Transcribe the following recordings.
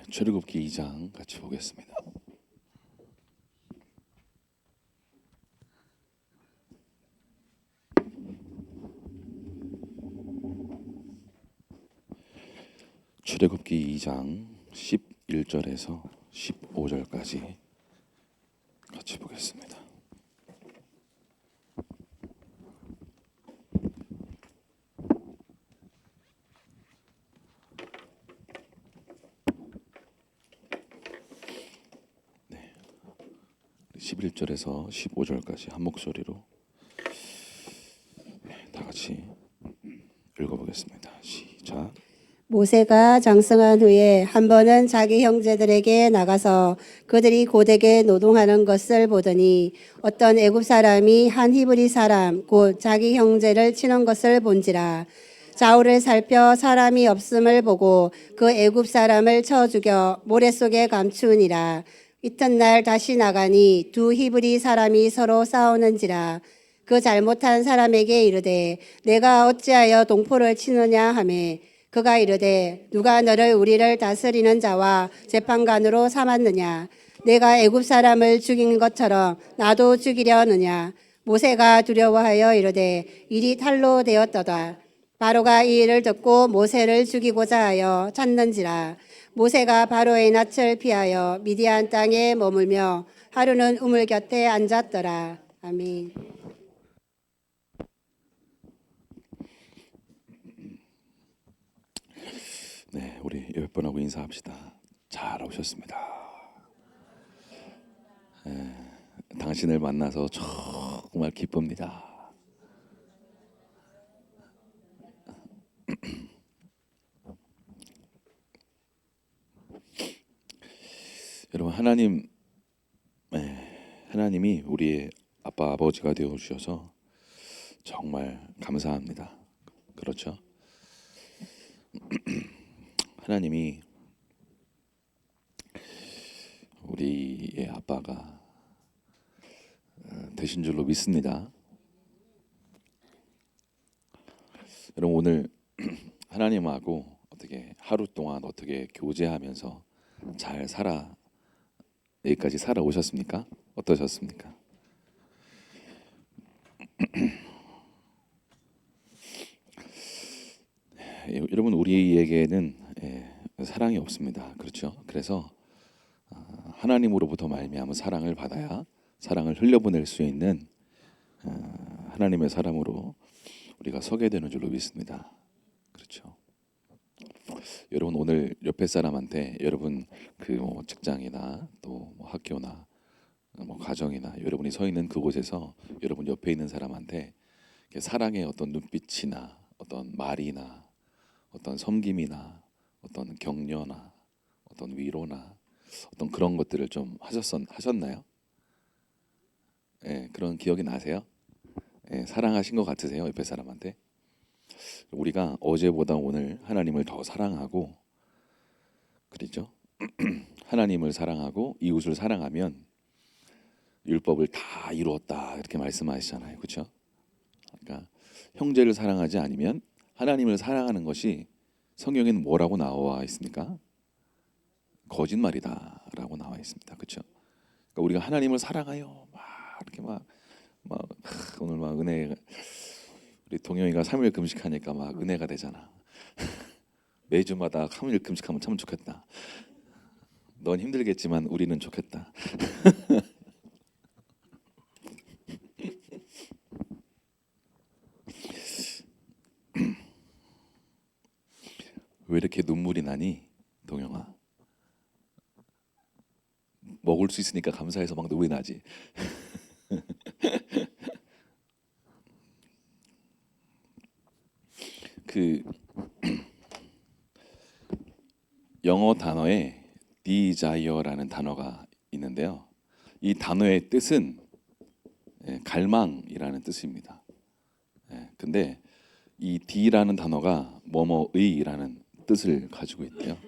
출애굽기 2장 같이 보겠습니다. 출애굽기 2장 11절에서 15절까지 같이 보겠습니다. 네, 11절에서 15절까지 한 목소리로 다 같이 읽어보겠습니다. 시작. 모세가 장성한 후에 한 번은 자기 형제들에게 나가서 그들이 고되게 노동하는 것을 보더니 어떤 애굽 사람이 한 히브리 사람 곧 자기 형제를 치는 것을 본지라. 좌우를 살펴 사람이 없음을 보고 그 애굽 사람을 쳐 죽여 모래 속에 감추니라. 이튿날 다시 나가니 두 히브리 사람이 서로 싸우는지라. 그 잘못한 사람에게 이르되 내가 어찌하여 동포를 치느냐 하매 그가 이르되 누가 너를 우리를 다스리는 자와 재판관으로 삼았느냐. 내가 애굽 사람을 죽인 것처럼 나도 죽이려느냐. 모세가 두려워하여 이르되 일이 탈로 되었도다. 바로가 이 일을 듣고 모세를 죽이고자 하여 찾는지라. 모세가 바로의 낯을 피하여 미디안 땅에 머물며 하루는 우물 곁에 앉았더라. 아멘. 네, 우리 옆 분하고 인사합시다. 잘 오셨습니다. 당신을 만나서 정말 기쁩니다. 여러분, 하나님이 우리의 아빠 아버지가 되어 주셔서 정말 감사합니다. 그렇죠? 하나님이 우리의 아빠가 되신 줄로 믿습니다. 여러분, 오늘 하나님하고 어떻게 하루 동안 어떻게 교제하면서 잘 여기까지 살아오셨습니까? 어떠셨습니까? 여러분, 우리에게는 사랑이 없습니다. 그렇죠? 그래서 하나님으로부터 말미암은 사랑을 받아야 사랑을 흘려보낼 수 있는 하나님의 사람으로 우리가 서게 되는 줄로 믿습니다. 그렇죠? 여러분, 오늘 옆에 사람한테 여러분 그 직장이나 또 학교나 가정이나 여러분이 서 있는 그곳에서 여러분 옆에 있는 사람한테 사랑의 어떤 눈빛이나 어떤 말이나 어떤 섬김이나 어떤 격려나 어떤 위로나 어떤 그런 것들을 좀 하셨나요? 그런 기억이 나세요? 사랑하신 것 같으세요? 옆에 사람한테? 우리가 어제보다 오늘 하나님을 더 사랑하고, 그렇죠? 하나님을 사랑하고 이웃을 사랑하면 율법을 다 이루었다 이렇게 말씀하시잖아요. 그렇죠? 그러니까 형제를 사랑하지 않으면 하나님을 사랑하는 것이 성경에는 뭐라고 나와 있습니까? 거짓말이다라고 나와 있습니다. 그렇죠? 그러니까 우리가 하나님을 사랑하여 막 이렇게 막 오늘 막 은혜, 우리 동영이가 3일 금식하니까 막 은혜가 되잖아. 매주마다 3일 금식하면 참 좋겠다. 넌 힘들겠지만 우리는 좋겠다. 왜 이렇게 눈물이 나니, 동영아? 먹을 수 있으니까 감사해서 막 눈물이 나지. 그 영어 단어에 desire라는 단어가 있는데요. 이 단어의 뜻은 갈망이라는 뜻입니다. 근데 이 D라는 단어가 뭐뭐의라는 뜻을 가지고 있대요.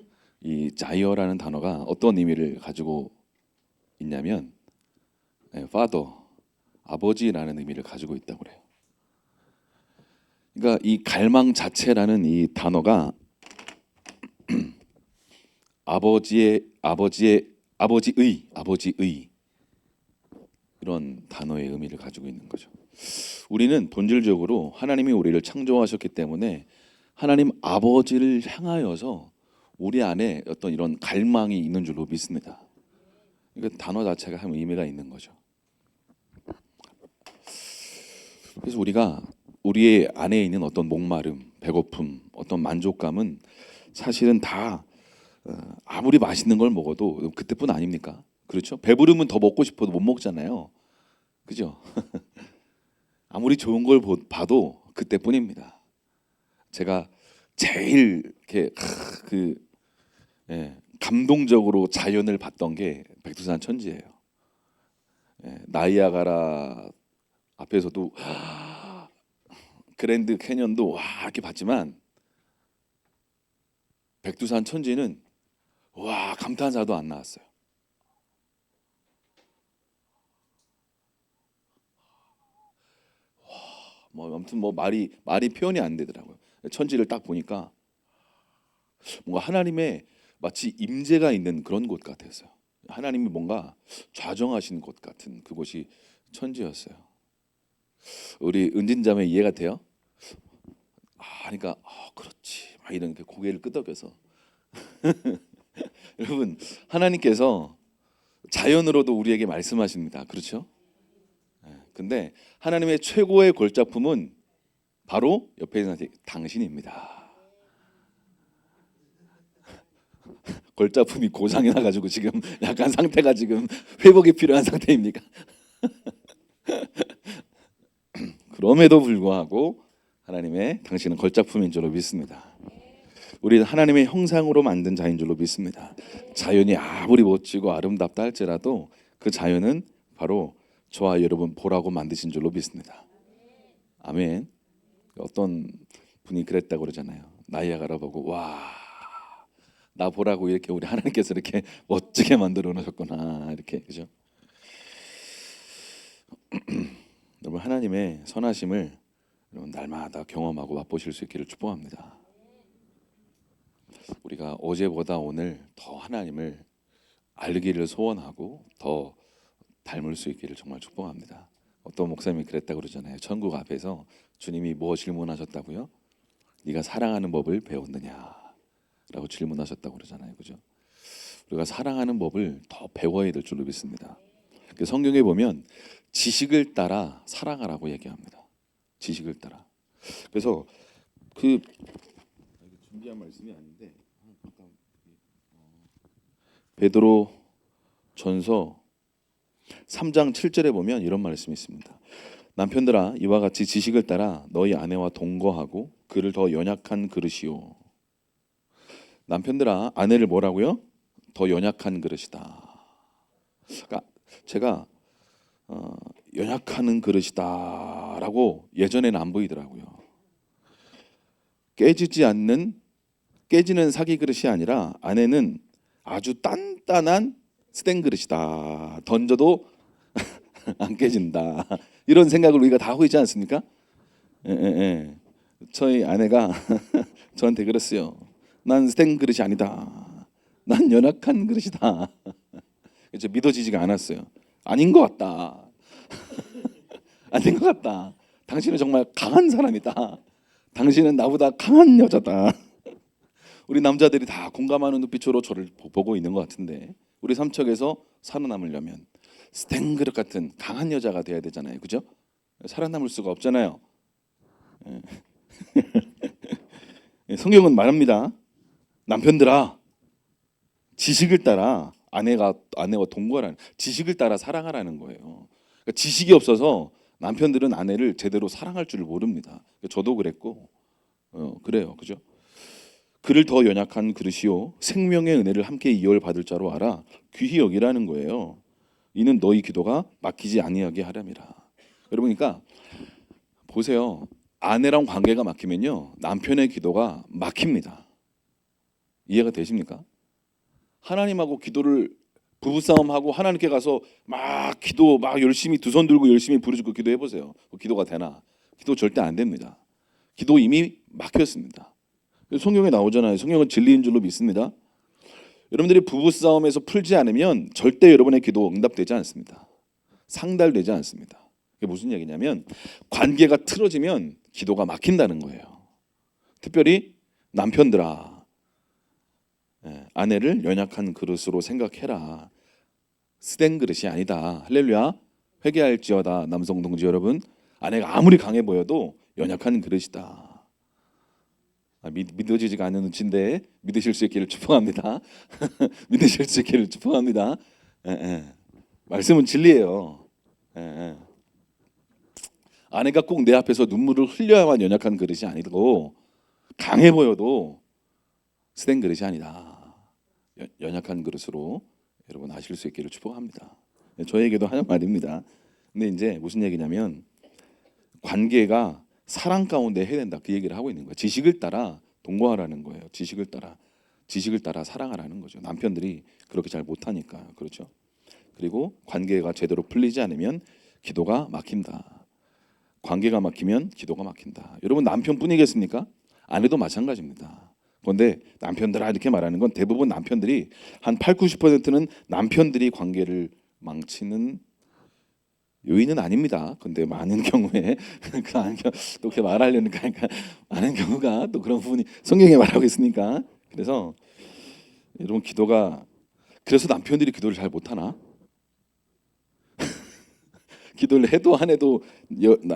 이 자이어라는 단어가 어떤 의미를 가지고 있냐면 father, 아버지라는 의미를 가지고 있다고 그래요. 그러니까 이 갈망 자체라는 이 단어가 아버지의 이런 단어의 의미를 가지고 있는 거죠. 우리는 본질적으로 하나님이 우리를 창조하셨기 때문에 하나님 아버지를 향하여서 우리 안에 어떤 이런 갈망이 있는 줄로 믿습니다. 이거 단어 자체가 한 의미가 있는 거죠. 그래서 우리가 우리의 안에 있는 어떤 목마름, 배고픔, 어떤 만족감은 사실은 다 아무리 맛있는 걸 먹어도 그때뿐 아닙니까? 그렇죠? 배부르면 더 먹고 싶어도 못 먹잖아요. 그죠? 아무리 좋은 걸 봐도 그때뿐입니다. 제가 제일 이렇게 감동적으로 자연을 봤던 게 백두산 천지예요. 나이아가라 앞에서도 그랜드 캐년도 와 이렇게 봤지만 백두산 천지는 와 감탄사도 안 나왔어요. 뭐 아무튼 뭐 말이 표현이 안 되더라고요. 천지를 딱 보니까 뭔가 하나님의 마치 임재가 있는 그런 곳 같았어요. 하나님이 뭔가 좌정하신 곳 같은 그곳이 천지였어요. 우리 은진자매 이해가 돼요? 그러니까 그렇지 막 이런 고개를 끄덕여서 여러분 하나님께서 자연으로도 우리에게 말씀하십니다. 그렇죠? 근데 하나님의 최고의 골작품은 바로 옆에 있는 당신입니다. 골작품이 고장이 나가지고 지금 약간 상태가 지금 회복이 필요한 상태입니까? 그럼에도 불구하고 하나님의 당신은 걸작품인 줄로 믿습니다. 우리는 하나님의 형상으로 만든 자인 줄로 믿습니다. 자연이 아무리 멋지고 아름답다 할지라도 그 자연은 바로 저와 여러분 보라고 만드신 줄로 믿습니다. 아멘. 어떤 분이 그랬다고 그러잖아요. 나이아가라 보고 와, 나 보라고 이렇게 우리 하나님께서 이렇게 멋지게 만들어 놓으셨구나 이렇게 그죠? 여러분 하나님의 선하심을 여러분 날마다 경험하고 맛보실 수 있기를 축복합니다. 우리가 어제보다 오늘 더 하나님을 알기를 소원하고 더 닮을 수 있기를 정말 축복합니다. 어떤 목사님이 그랬다고 그러잖아요. 천국 앞에서 주님이 뭐 질문하셨다고요? 네가 사랑하는 법을 배웠느냐? 라고 질문하셨다고 그러잖아요. 그죠? 우리가 사랑하는 법을 더 배워야 될 줄로 믿습니다. 성경에 보면 지식을 따라 사랑하라고 얘기합니다. 지식을 따라. 그래서 그 준비한 말씀이 아닌데 베드로 전서 3장 7절에 보면 이런 말씀이 있습니다. 남편들아 이와 같이 지식을 따라 너희 아내와 동거하고 그를 더 연약한 그릇이요. 남편들아 아내를 뭐라고요? 더 연약한 그릇이다. 그러니까 제가 연약한 그릇이다라고 예전에는 안 보이더라고요. 깨지는 사기 그릇이 아니라 아내는 아주 단단한 스텐 그릇이다. 던져도 안 깨진다. 이런 생각을 우리가 다 하고 있지 않습니까? 예. 저희 아내가 저한테 그랬어요. 난 스텐 그릇이 아니다. 난 연약한 그릇이다. 믿어지지가 않았어요. 아닌 것 같다. 아닌 것 같다. 당신은 정말 강한 사람이다. 당신은 나보다 강한 여자다. 우리 남자들이 다 공감하는 눈빛으로 저를 보고 있는 것 같은데 우리 삼척에서 살아남으려면 스텐 그릇 같은 강한 여자가 돼야 되잖아요. 그죠? 살아남을 수가 없잖아요. 성경은 말합니다. 남편들아 지식을 따라 아내와 동거하라는 지식을 따라 사랑하라는 거예요. 그러니까 지식이 없어서 남편들은 아내를 제대로 사랑할 줄 모릅니다. 저도 그랬고 그래요. 그죠? 그를 더 연약한 그릇이요 생명의 은혜를 함께 이어받을 자로 알아 귀히 여기라는 거예요. 이는 너희 기도가 막히지 아니하게 하렴이라. 여러분 그러니까 보세요. 아내랑 관계가 막히면요 남편의 기도가 막힙니다. 이해가 되십니까? 하나님하고 기도를 부부싸움하고 하나님께 가서 막 기도 막 열심히 두 손 들고 열심히 부르짖고 기도해 보세요. 기도가 되나? 기도 절대 안 됩니다. 기도 이미 막혔습니다. 성경에 나오잖아요. 성경은 진리인 줄로 믿습니다. 여러분들이 부부 싸움에서 풀지 않으면 절대 여러분의 기도 응답되지 않습니다. 상달되지 않습니다. 그게 무슨 얘기냐면 관계가 틀어지면 기도가 막힌다는 거예요. 특별히 남편들아, 아내를 연약한 그릇으로 생각해라. 스된 그릇이 아니다. 할렐루야. 회개할지어다. 남성 동지 여러분, 아내가 아무리 강해 보여도 연약한 그릇이다. 믿어지지가 않는 눈치인데 믿으실 수 있기를 축복합니다. 믿으실 수 있기를 축복합니다. 말씀은 진리예요. 아내가 꼭 내 앞에서 눈물을 흘려야만 연약한 그릇이 아니고 강해 보여도 스된 그릇이 아니다. 연약한 그릇으로 여러분 하실 수 있기를 축복합니다. 저에게도 하는 말입니다. 근데 이제 무슨 얘기냐면 관계가 사랑 가운데 해야 된다, 그 얘기를 하고 있는 거예요. 지식을 따라 동거하라는 거예요. 지식을 따라 사랑하라는 거죠. 남편들이 그렇게 잘 못하니까. 그렇죠. 그리고 관계가 제대로 풀리지 않으면 기도가 막힌다. 관계가 막히면 기도가 막힌다. 여러분 남편뿐이겠습니까? 아내도 마찬가지입니다. 그런데 남편들아 이렇게 말하는 건 대부분 남편들이 한 8, 90%는 남편들이 관계를 망치는 요인은 아닙니다. 근데 많은 경우에 또 그렇게 말하려니까 많은 경우가 또 그런 부분이 성경에 말하고 있으니까. 그래서 여러분 기도가, 그래서 남편들이 기도를 잘 못하나? 기도를 해도 안 해도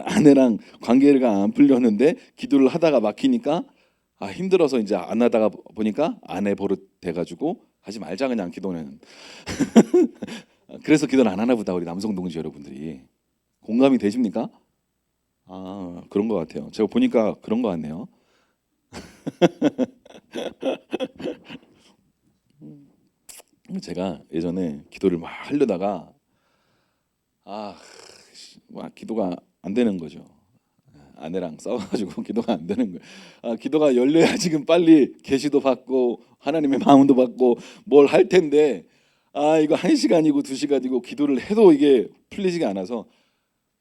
아내랑 관계가 안 풀렸는데 기도를 하다가 막히니까 힘들어서 이제 안 하다가 보니까 아내 버릇 돼가지고 하지 말자 그냥 기도는. 그래서 기도를 안 하나 보다 우리 남성 동지 여러분들이. 공감이 되십니까? 그런 것 같아요. 제가 보니까 그런 것 같네요. 제가 예전에 기도를 막 하려다가 막 기도가 안 되는 거죠. 아내랑 싸워가지고 기도가 안 되는 거예요. 기도가 열려야 지금 빨리 계시도 받고 하나님의 마음도 받고 뭘 할 텐데 이거 1시간이고 2시간이고 기도를 해도 이게 풀리지가 않아서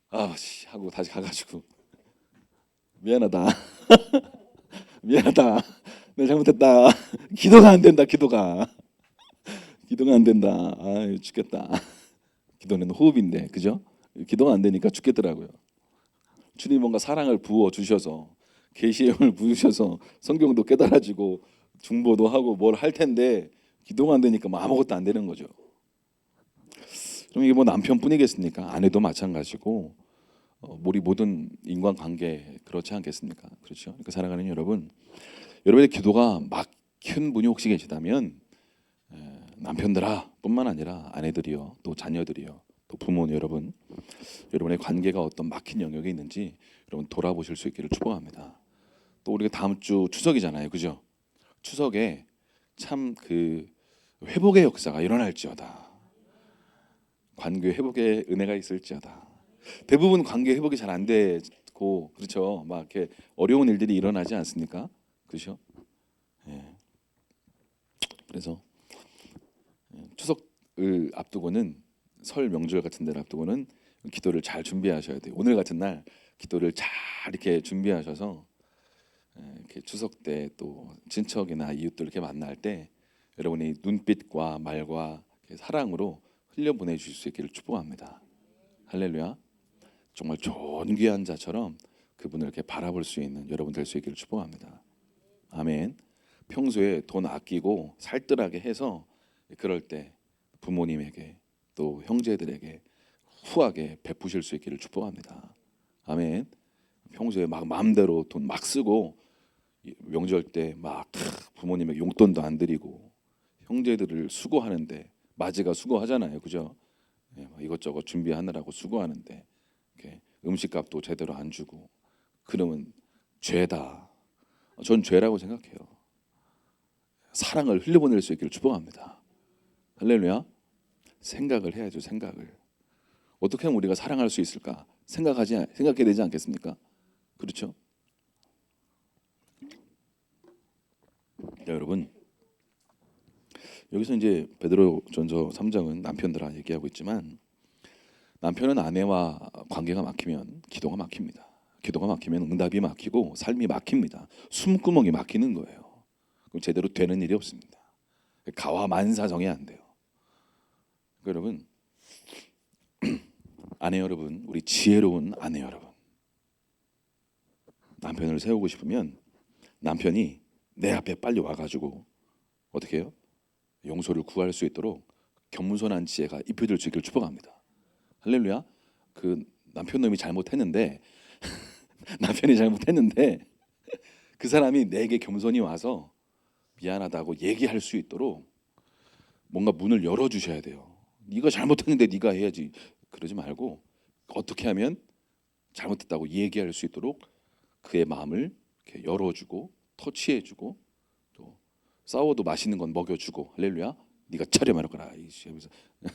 하고 다시 가가지고 미안하다. 미안하다. 내가 잘못했다. 기도가 안 된다. 기도가 안 된다. 죽겠다. 기도는 호흡인데, 그죠? 기도가 안 되니까 죽겠더라고요. 주님 뭔가 사랑을 부어 주셔서 계시의 영을 부으셔서 성경도 깨달아지고 중보도 하고 뭘 할 텐데 기도가 안 되니까 뭐 아무것도 안 되는 거죠. 그럼 이게 뭐 남편뿐이겠습니까? 아내도 마찬가지고 우리 모든 인간관계 그렇지 않겠습니까? 그렇죠. 그러니까 사랑하는 여러분, 여러분의 기도가 막힌 분이 혹시 계시다면 남편들아 뿐만 아니라 아내들이요, 또 자녀들이요, 또 부모 여러분, 여러분의 관계가 어떤 막힌 영역이 있는지 여러분 돌아보실 수 있기를 축복합니다. 또 우리가 다음 주 추석이잖아요, 그죠? 추석에 참 그 회복의 역사가 일어날지어다. 관계 회복의 은혜가 있을지어다. 대부분 관계 회복이 잘 안 되고, 그렇죠? 막 이렇게 어려운 일들이 일어나지 않습니까? 그렇죠? 그래서 추석을 앞두고는, 설 명절 같은 데를 앞두고는 기도를 잘 준비하셔야 돼요. 오늘 같은 날 기도를 잘 이렇게 준비하셔서 이렇게 추석 때 또 친척이나 이웃들 이렇게 만날 때 여러분이 눈빛과 말과 사랑으로 흘려 보내 주실 수 있기를 축복합니다. 할렐루야. 정말 존귀한 자처럼 그분을 이렇게 바라볼 수 있는 여러분 될 수 있기를 축복합니다. 아멘. 평소에 돈 아끼고 살뜰하게 해서 그럴 때 부모님에게 또 형제들에게 후하게 베푸실 수 있기를 축복합니다. 아멘. 평소에 막 마음대로 돈 막 쓰고 명절 때 막 부모님에게 용돈도 안 드리고 형제들을 수고하는데, 맞이가 수고하잖아요, 그죠? 이것저것 준비하느라고 수고하는데 이렇게 음식값도 제대로 안 주고 그러면 죄다. 전 죄라고 생각해요. 사랑을 흘려보낼 수 있기를 축복합니다. 할렐루야. 생각을 해야죠. 생각을 어떻게 하면 우리가 사랑할 수 있을까 생각해야 되지 않겠습니까? 그렇죠? 자, 여러분, 여기서 이제 베드로전서 3장은 남편들아 얘기하고 있지만, 남편은 아내와 관계가 막히면 기도가 막힙니다. 기도가 막히면 응답이 막히고 삶이 막힙니다. 숨구멍이 막히는 거예요. 그럼 제대로 되는 일이 없습니다. 가와 만사정이 안 돼요. 여러분, 아내 여러분, 우리 지혜로운 아내 여러분, 남편을 세우고 싶으면 남편이 내 앞에 빨리 와가지고 어떻게 해요? 용서를 구할 수 있도록 겸손한 지혜가 입혀질 수 있기를 축복합니다. 할렐루야. 그 남편 놈이 잘못했는데 남편이 잘못했는데 그 사람이 내게 겸손히 와서 미안하다고 얘기할 수 있도록 뭔가 문을 열어주셔야 돼요. 네가 잘못했는데 네가 해야지. 그러지 말고 어떻게 하면 잘못했다고 얘기할 수 있도록 그의 마음을 이렇게 열어주고 터치해주고 또 싸워도 맛있는 건 먹여주고 할렐루야. 네가 차려 말거라.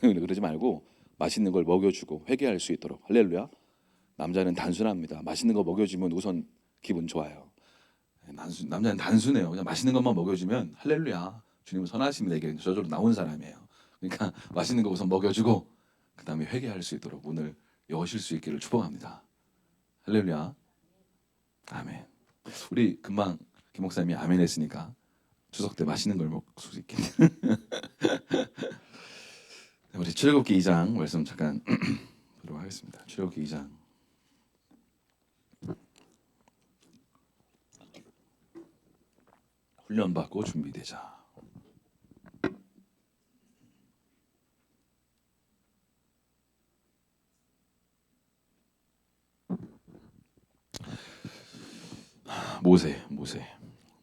그러지 말고 맛있는 걸 먹여주고 회개할 수 있도록 할렐루야. 남자는 단순합니다. 맛있는 거 먹여주면 우선 기분 좋아요. 남자는 단순해요. 그냥 맛있는 것만 먹여주면 할렐루야. 주님은 선하십니다. 이게 저절로 나온 사람이에요. 그러니까 맛있는 거 우선 먹여주고 그 다음에 회개할 수 있도록 문을 여실 수 있기를 축복합니다. 할렐루야. 아멘. 우리 금방 김 목사님이 아멘 했으니까 추석 때 맛있는 걸 먹을 수 있게. 우리 출애굽기 2장 말씀 잠깐 보도록 하겠습니다. 출애굽기 2장. 훈련받고 준비되자.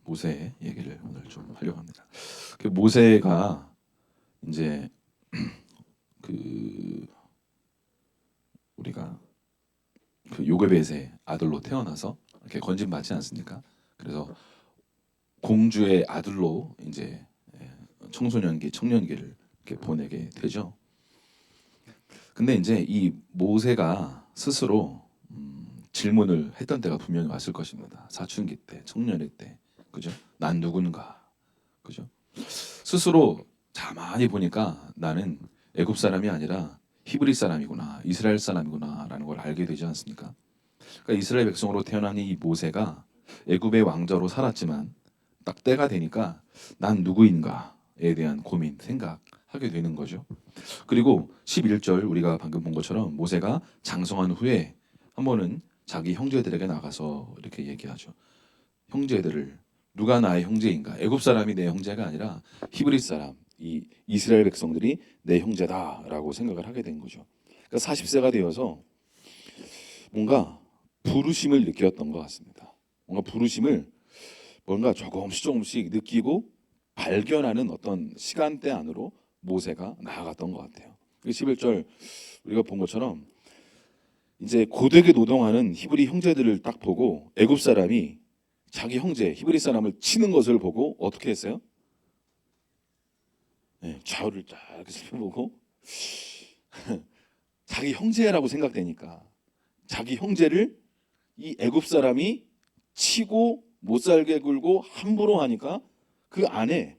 모세 얘기를 오늘 좀 하려고 합니다. 그 모세가 이제 그 우리가 그 요게벳의 아들로 태어나서 이렇게 건진받지 않습니까? 그래서 공주의 아들로 이제 청년기를 이렇게 보내게 되죠. 근데 이제 이 모세가 스스로 질문을 했던 때가 분명히 왔을 것입니다. 사춘기 때, 청년일 때, 그죠? 난 누군가, 그죠? 스스로 가만히 보니까 나는 애굽 사람이 아니라 히브리 사람이구나, 이스라엘 사람이구나라는 걸 알게 되지 않습니까? 그러니까 이스라엘 백성으로 태어난 이 모세가 애굽의 왕자로 살았지만 딱 때가 되니까 난 누구인가에 대한 고민, 생각하게 되는 거죠. 그리고 11절 우리가 방금 본 것처럼 모세가 장성한 후에 한 번은 자기 형제들에게 나가서 이렇게 얘기하죠. 형제들을 누가 나의 형제인가? 애굽 사람이 내 형제가 아니라 히브리 사람, 이 이스라엘 백성들이 내 형제다라고 생각을 하게 된 거죠. 그러니까 40세가 되어서 뭔가 부르심을 느꼈던 것 같습니다. 뭔가 부르심을 뭔가 조금씩 느끼고 발견하는 어떤 시간대 안으로 모세가 나아갔던 것 같아요. 11절 우리가 본 것처럼 이제 고되게 노동하는 히브리 형제들을 딱 보고 애굽 사람이 자기 형제 히브리 사람을 치는 것을 보고 어떻게 했어요? 네, 좌우를 쫙 이렇게 살펴보고 자기 형제라고 생각되니까 자기 형제를 이 애굽 사람이 치고 못 살게 굴고 함부로 하니까 그 안에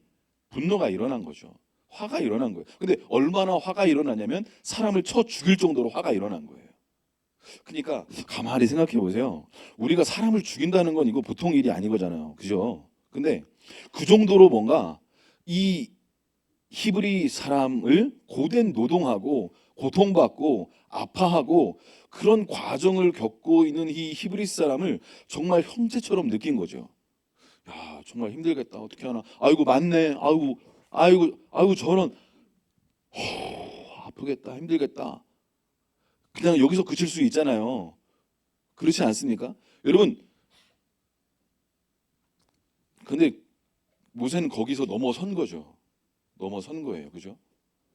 분노가 일어난 거죠. 화가 일어난 거예요. 근데 얼마나 화가 일어나냐면 사람을 쳐 죽일 정도로 화가 일어난 거예요. 그러니까 가만히 생각해 보세요. 우리가 사람을 죽인다는 건 이거 보통 일이 아닌 거잖아요. 그죠? 근데 그 정도로 뭔가 이 히브리 사람을 고된 노동하고 고통받고 아파하고 그런 과정을 겪고 있는 이 히브리 사람을 정말 형제처럼 느낀 거죠. 야, 정말 힘들겠다. 어떻게 하나? 아이고 맞네. 아이고 저런 아프겠다. 힘들겠다. 그냥 여기서 그칠 수 있잖아요. 그렇지 않습니까? 여러분, 근데 모세는 거기서 넘어선 거죠. 넘어선 거예요. 그죠?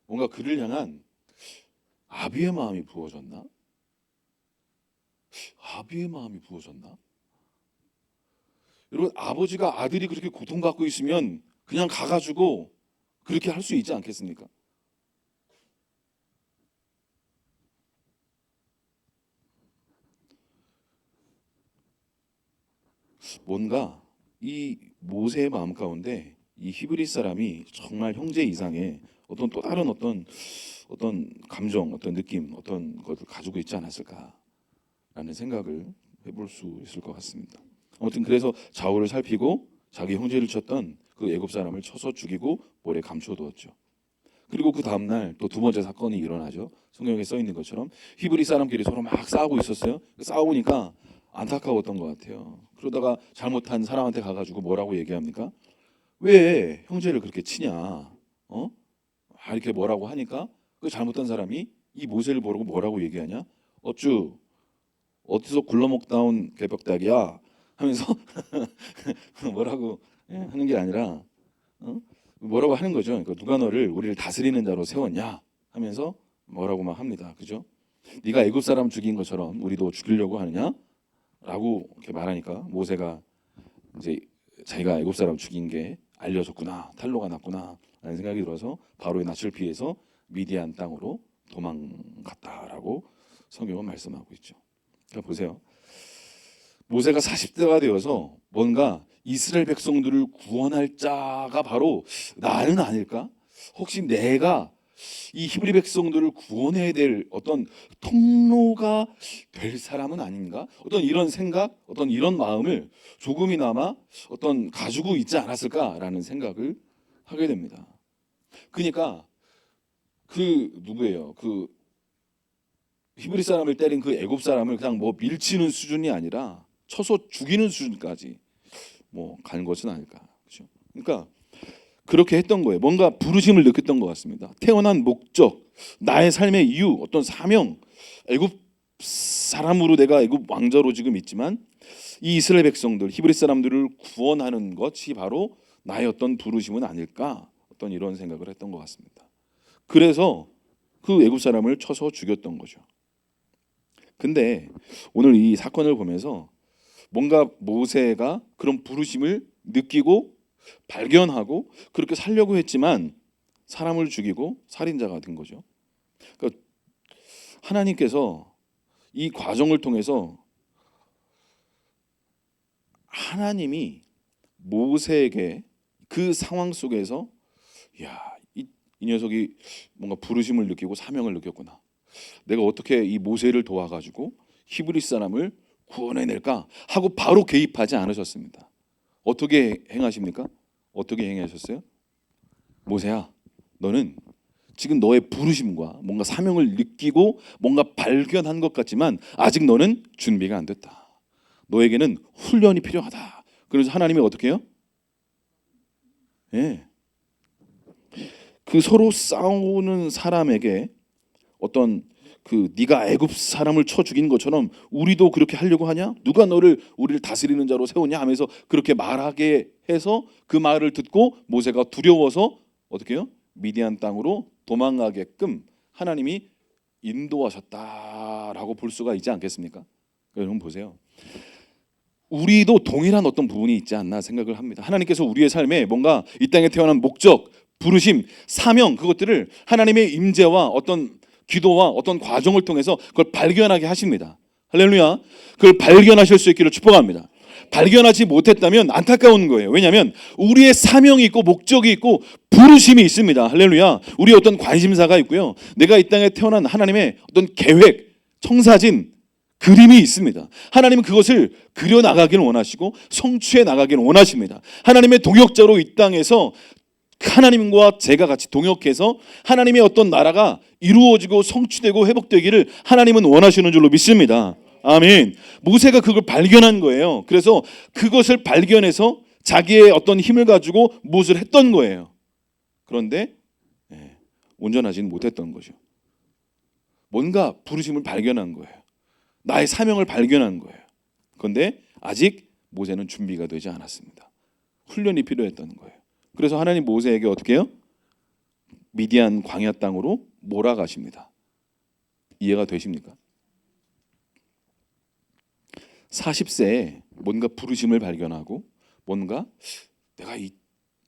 뭔가 그를 향한 아비의 마음이 부어졌나? 아비의 마음이 부어졌나? 여러분, 아버지가 아들이 그렇게 고통받고 있으면 그냥 가가지고 그렇게 할 수 있지 않겠습니까? 뭔가 이 모세의 마음 가운데 이 히브리 사람이 정말 형제 이상의 어떤 또 다른 어떤 감정, 어떤 느낌, 어떤 것을 가지고 있지 않았을까라는 생각을 해볼 수 있을 것 같습니다. 아무튼 그래서 좌우를 살피고 자기 형제를 쳤던 그 애굽 사람을 쳐서 죽이고 모래에 감춰두었죠. 그리고 그 다음 날 또 두 번째 사건이 일어나죠. 성경에 써 있는 것처럼 히브리 사람끼리 서로 막 싸우고 있었어요. 싸우니까 안타까웠던 것 같아요. 그러다가 잘못한 사람한테 가가지고 뭐라고 얘기합니까? 왜 형제를 그렇게 치냐? 어? 이렇게 뭐라고 하니까 그 잘못한 사람이 이 모세를 보고 뭐라고 얘기하냐? 어쭈 어디서 굴러먹다 온 개벽닭이야? 하면서 뭐라고 하는 게 아니라 뭐라고 하는 거죠. 그러니까 누가 너를 우리를 다스리는 자로 세웠냐? 하면서 뭐라고 막 합니다. 그죠? 네가 애굽 사람 죽인 것처럼 우리도 죽이려고 하느냐? 라고 이렇게 말하니까 모세가 이제 자기가 애굽 사람 죽인 게 알려졌구나, 탄로가 났구나 라는 생각이 들어서 바로의 낯을 피해서 미디안 땅으로 도망갔다라고 성경은 말씀하고 있죠. 그러니까 보세요. 모세가 40대가 되어서 뭔가 이스라엘 백성들을 구원할 자가 바로 나는 아닐까? 혹시 내가 이 히브리 백성들을 구원해야 될 어떤 통로가 될 사람은 아닌가? 어떤 이런 생각, 어떤 이런 마음을 조금이나마 어떤 가지고 있지 않았을까라는 생각을 하게 됩니다. 그러니까 그 누구예요? 그 히브리 사람을 때린 그 애굽 사람을 그냥 뭐 밀치는 수준이 아니라 쳐서 죽이는 수준까지 뭐 간 것은 아닐까. 그렇죠? 그러니까 그렇게 했던 거예요. 뭔가 부르심을 느꼈던 것 같습니다. 태어난 목적, 나의 삶의 이유, 어떤 사명, 애굽 사람으로 내가 애굽 왕자로 지금 있지만 이 이스라엘 백성들, 히브리 사람들을 구원하는 것이 바로 나의 어떤 부르심은 아닐까, 어떤 이런 생각을 했던 것 같습니다. 그래서 그 애굽 사람을 쳐서 죽였던 거죠. 근데 오늘 이 사건을 보면서 뭔가 모세가 그런 부르심을 느끼고 발견하고 그렇게 살려고 했지만 사람을 죽이고 살인자가 된 거죠. 그러니까 하나님께서 이 과정을 통해서 하나님이 모세에게 그 상황 속에서 이 녀석이 뭔가 부르심을 느끼고 사명을 느꼈구나. 내가 어떻게 이 모세를 도와가지고 히브리 사람을 구원해낼까 하고 바로 개입하지 않으셨습니다. 어떻게 행하십니까? 어떻게 행하셨어요? 모세야, 너는 지금 너의 부르심과 뭔가 사명을 느끼고 뭔가 발견한 것 같지만 아직 너는 준비가 안 됐다. 너에게는 훈련이 필요하다. 그래서 하나님이 어떻게 해요? 예. 그 서로 싸우는 사람에게 어떤 그 네가 애굽 사람을 쳐 죽인 것처럼 우리도 그렇게 하려고 하냐? 누가 우리를 다스리는 자로 세우냐 하면서 그렇게 말하게 해서 그 말을 듣고 모세가 두려워서 어떻게 해요? 미디안 땅으로 도망가게끔 하나님이 인도하셨다라고 볼 수가 있지 않겠습니까? 여러분 보세요. 우리도 동일한 어떤 부분이 있지 않나 생각을 합니다. 하나님께서 우리의 삶에 뭔가 이 땅에 태어난 목적, 부르심, 사명 그것들을 하나님의 임재와 어떤 기도와 어떤 과정을 통해서 그걸 발견하게 하십니다. 할렐루야. 그걸 발견하실 수 있기를 축복합니다. 발견하지 못했다면 안타까운 거예요. 왜냐하면 우리의 사명이 있고 목적이 있고 부르심이 있습니다. 할렐루야. 우리의 어떤 관심사가 있고요. 내가 이 땅에 태어난 하나님의 어떤 계획, 청사진, 그림이 있습니다. 하나님은 그것을 그려나가기를 원하시고 성취해 나가기를 원하십니다. 하나님의 동역자로 이 땅에서 하나님과 제가 같이 동역해서 하나님의 어떤 나라가 이루어지고 성취되고 회복되기를 하나님은 원하시는 줄로 믿습니다. 아멘. 모세가 그걸 발견한 거예요. 그래서 그것을 발견해서 자기의 어떤 힘을 가지고 무엇을 했던 거예요. 그런데 온전하지는 못했던 거죠. 뭔가 부르심을 발견한 거예요. 나의 사명을 발견한 거예요. 그런데 아직 모세는 준비가 되지 않았습니다. 훈련이 필요했던 거예요. 그래서 하나님 모세에게 어떻게 해요? 미디안 광야 땅으로 몰아가십니다. 이해가 되십니까? 40세에 뭔가 부르심을 발견하고 뭔가 내가 이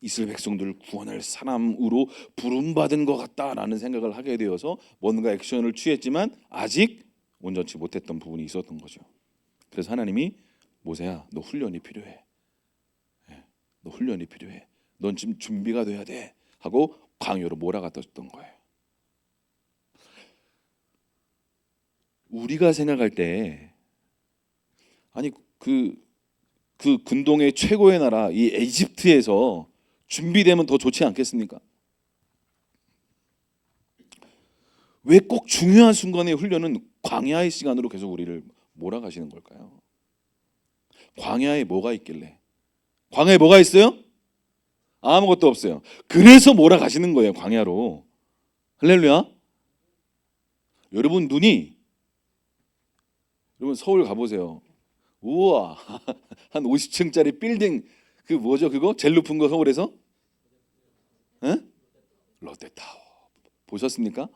이스라엘 백성들을 구원할 사람으로 부름받은 것 같다라는 생각을 하게 되어서 뭔가 액션을 취했지만 아직 온전치 못했던 부분이 있었던 거죠. 그래서 하나님이 모세야, 너 훈련이 필요해. 너 훈련이 필요해. 넌 지금 준비가 돼야 돼. 하고 광야로 몰아갔던 거예요. 우리가 생각할 때 아니 그 근동의 최고의 나라 이 이집트에서 준비되면 더 좋지 않겠습니까? 왜 꼭 중요한 순간의 훈련은 광야의 시간으로 계속 우리를 몰아가시는 걸까요? 광야에 뭐가 있길래? 광야에 뭐가 있어요? 아무것도 없어요. 그래서 몰아가시는 거예요, 광야로. 할렐루야. 여러분 서울 가보세요. 우와, 한 50층짜리 빌딩, 그 뭐죠 그거? 제일 높은 거 서울에서? 에? 롯데타워. 보셨습니까?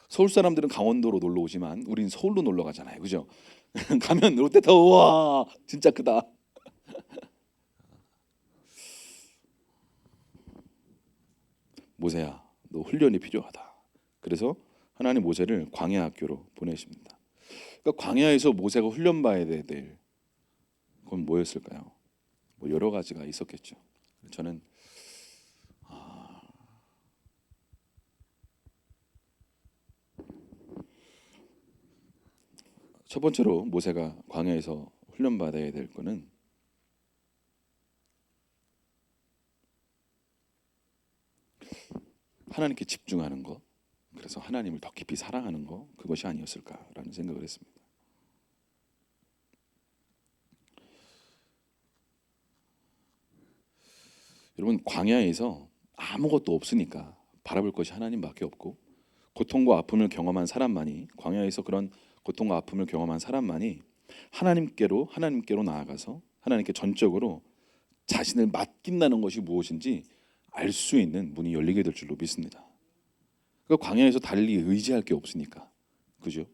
서울 사람들은 강원도로 놀러 오지만 우린 서울로 놀러 가잖아요, 그죠? 가면 롯데타워, 와 진짜 크다. 모세야, 너 훈련이 필요하다. 그래서 하나님 모세를 광야 학교로 보내십니다. 그러니까 광야에서 모세가 훈련받아야 될 그건 뭐였을까요? 뭐 여러 가지가 있었겠죠. 저는 첫 번째로 모세가 광야에서 훈련받아야 될 거는 하나님께 집중하는 거, 그래서 하나님을 더 깊이 사랑하는 거, 그것이 아니었을까라는 생각을 했습니다. 여러분, 광야에서 아무것도 없으니까 바라볼 것이 하나님밖에 없고, 고통과 아픔을 경험한 사람만이, 광야에서 그런 고통과 아픔을 경험한 사람만이 하나님께로 나아가서 하나님께 전적으로 자신을 맡긴다는 것이 무엇인지 알 수 있는 문이 열리게 될 줄로 믿습니다. 그러니까 광야에서 달리 의지할 게 없으니까, 그죠?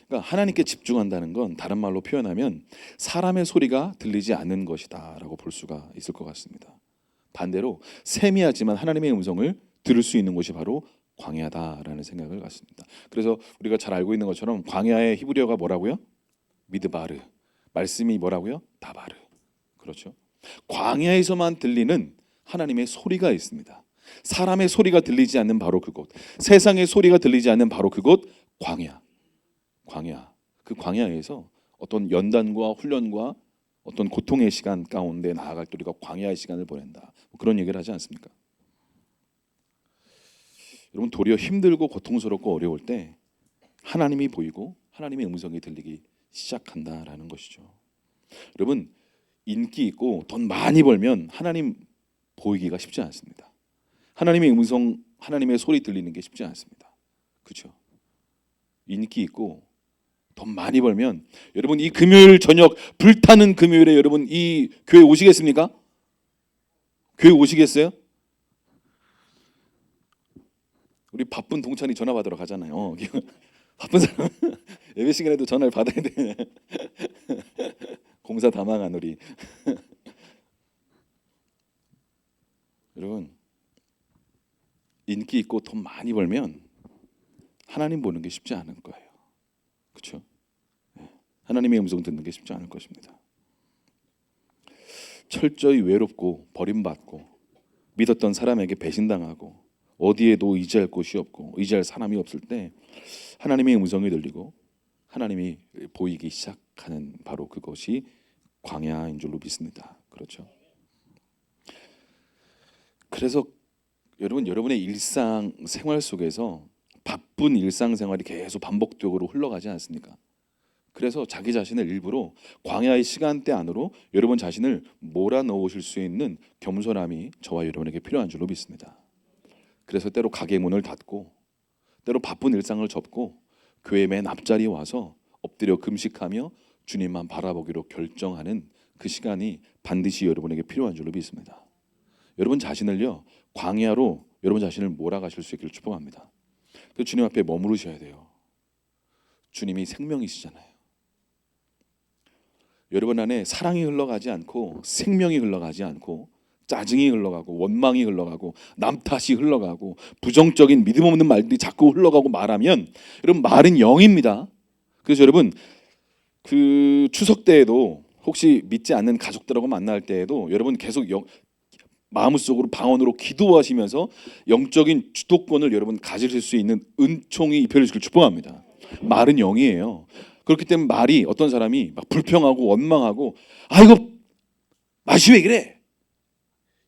그러니까 하나님께 집중한다는 건 다른 말로 표현하면 사람의 소리가 들리지 않는 것이다라고 볼 수가 있을 것 같습니다. 반대로 세미하지만 하나님의 음성을 들을 수 있는 곳이 바로 광야다라는 생각을 갖습니다. 그래서 우리가 잘 알고 있는 것처럼 광야의 히브리어가 뭐라고요? 미드바르. 말씀이 뭐라고요? 다바르. 그렇죠? 광야에서만 들리는 하나님의 소리가 있습니다. 사람의 소리가 들리지 않는 바로 그곳, 세상의 소리가 들리지 않는 바로 그곳, 광야. 그 광야에서 어떤 연단과 훈련과 어떤 고통의 시간 가운데 나아갈 때 우리가 광야의 시간을 보낸다, 그런 얘기를 하지 않습니까? 여러분, 도리어 힘들고 고통스럽고 어려울 때 하나님이 보이고 하나님의 음성이 들리기 시작한다라는 것이죠. 여러분, 인기 있고 돈 많이 벌면 하나님 보이기가 쉽지 않습니다. 하나님의 음성, 하나님의 소리 들리는 게 쉽지 않습니다. 그렇죠? 인기 있고 돈 많이 벌면, 여러분 이 금요일 저녁 불타는 금요일에 여러분 이 교회 오시겠습니까? 교회 오시겠어요? 우리 바쁜 동찬이 전화 받으러 가잖아요. 바쁜 사람 예배 시간에도 전화를 받아야 돼. 공사 다 망한 우리. 여러분, 인기 있고 돈 많이 벌면 하나님 보는 게 쉽지 않을 거예요. 그렇죠? 하나님의 음성 듣는 게 쉽지 않을 것입니다. 철저히 외롭고 버림받고 믿었던 사람에게 배신당하고 어디에도 의지할 곳이 없고 의지할 사람이 없을 때 하나님의 음성이 들리고 하나님이 보이기 시작하는 바로 그것이 광야인 줄로 믿습니다. 그렇죠? 그래서 여러분의 일상 생활 속에서 바쁜 일상생활이 계속 반복적으로 흘러가지 않습니까? 그래서 자기 자신을 일부러 광야의 시간대 안으로 여러분 자신을 몰아넣으실 수 있는 겸손함이 저와 여러분에게 필요한 줄로 믿습니다. 그래서 때로 가게 문을 닫고 때로 바쁜 일상을 접고 교회 맨 앞자리에 와서 엎드려 금식하며 주님만 바라보기로 결정하는 그 시간이 반드시 여러분에게 필요한 줄로 믿습니다. 여러분 자신을요, 광야로 여러분 자신을 몰아가실 수 있기를 축복합니다. 그 주님 앞에 머무르셔야 돼요. 주님이 생명이시잖아요. 여러분 안에 사랑이 흘러가지 않고 생명이 흘러가지 않고 짜증이 흘러가고 원망이 흘러가고 남 탓이 흘러가고 부정적인 믿음 없는 말들이 자꾸 흘러가고 말하면, 여러분 말은 영입니다. 그래서 여러분 그 추석 때에도 혹시 믿지 않는 가족들하고 만날 때에도 여러분 계속 마음속으로 방언으로 기도하시면서 영적인 주도권을 여러분 가지실 수 있는 은총이 입혀지길 축복합니다. 말은 영이에요. 그렇기 때문에 말이, 어떤 사람이 막 불평하고 원망하고 이거 맛이 왜 그래?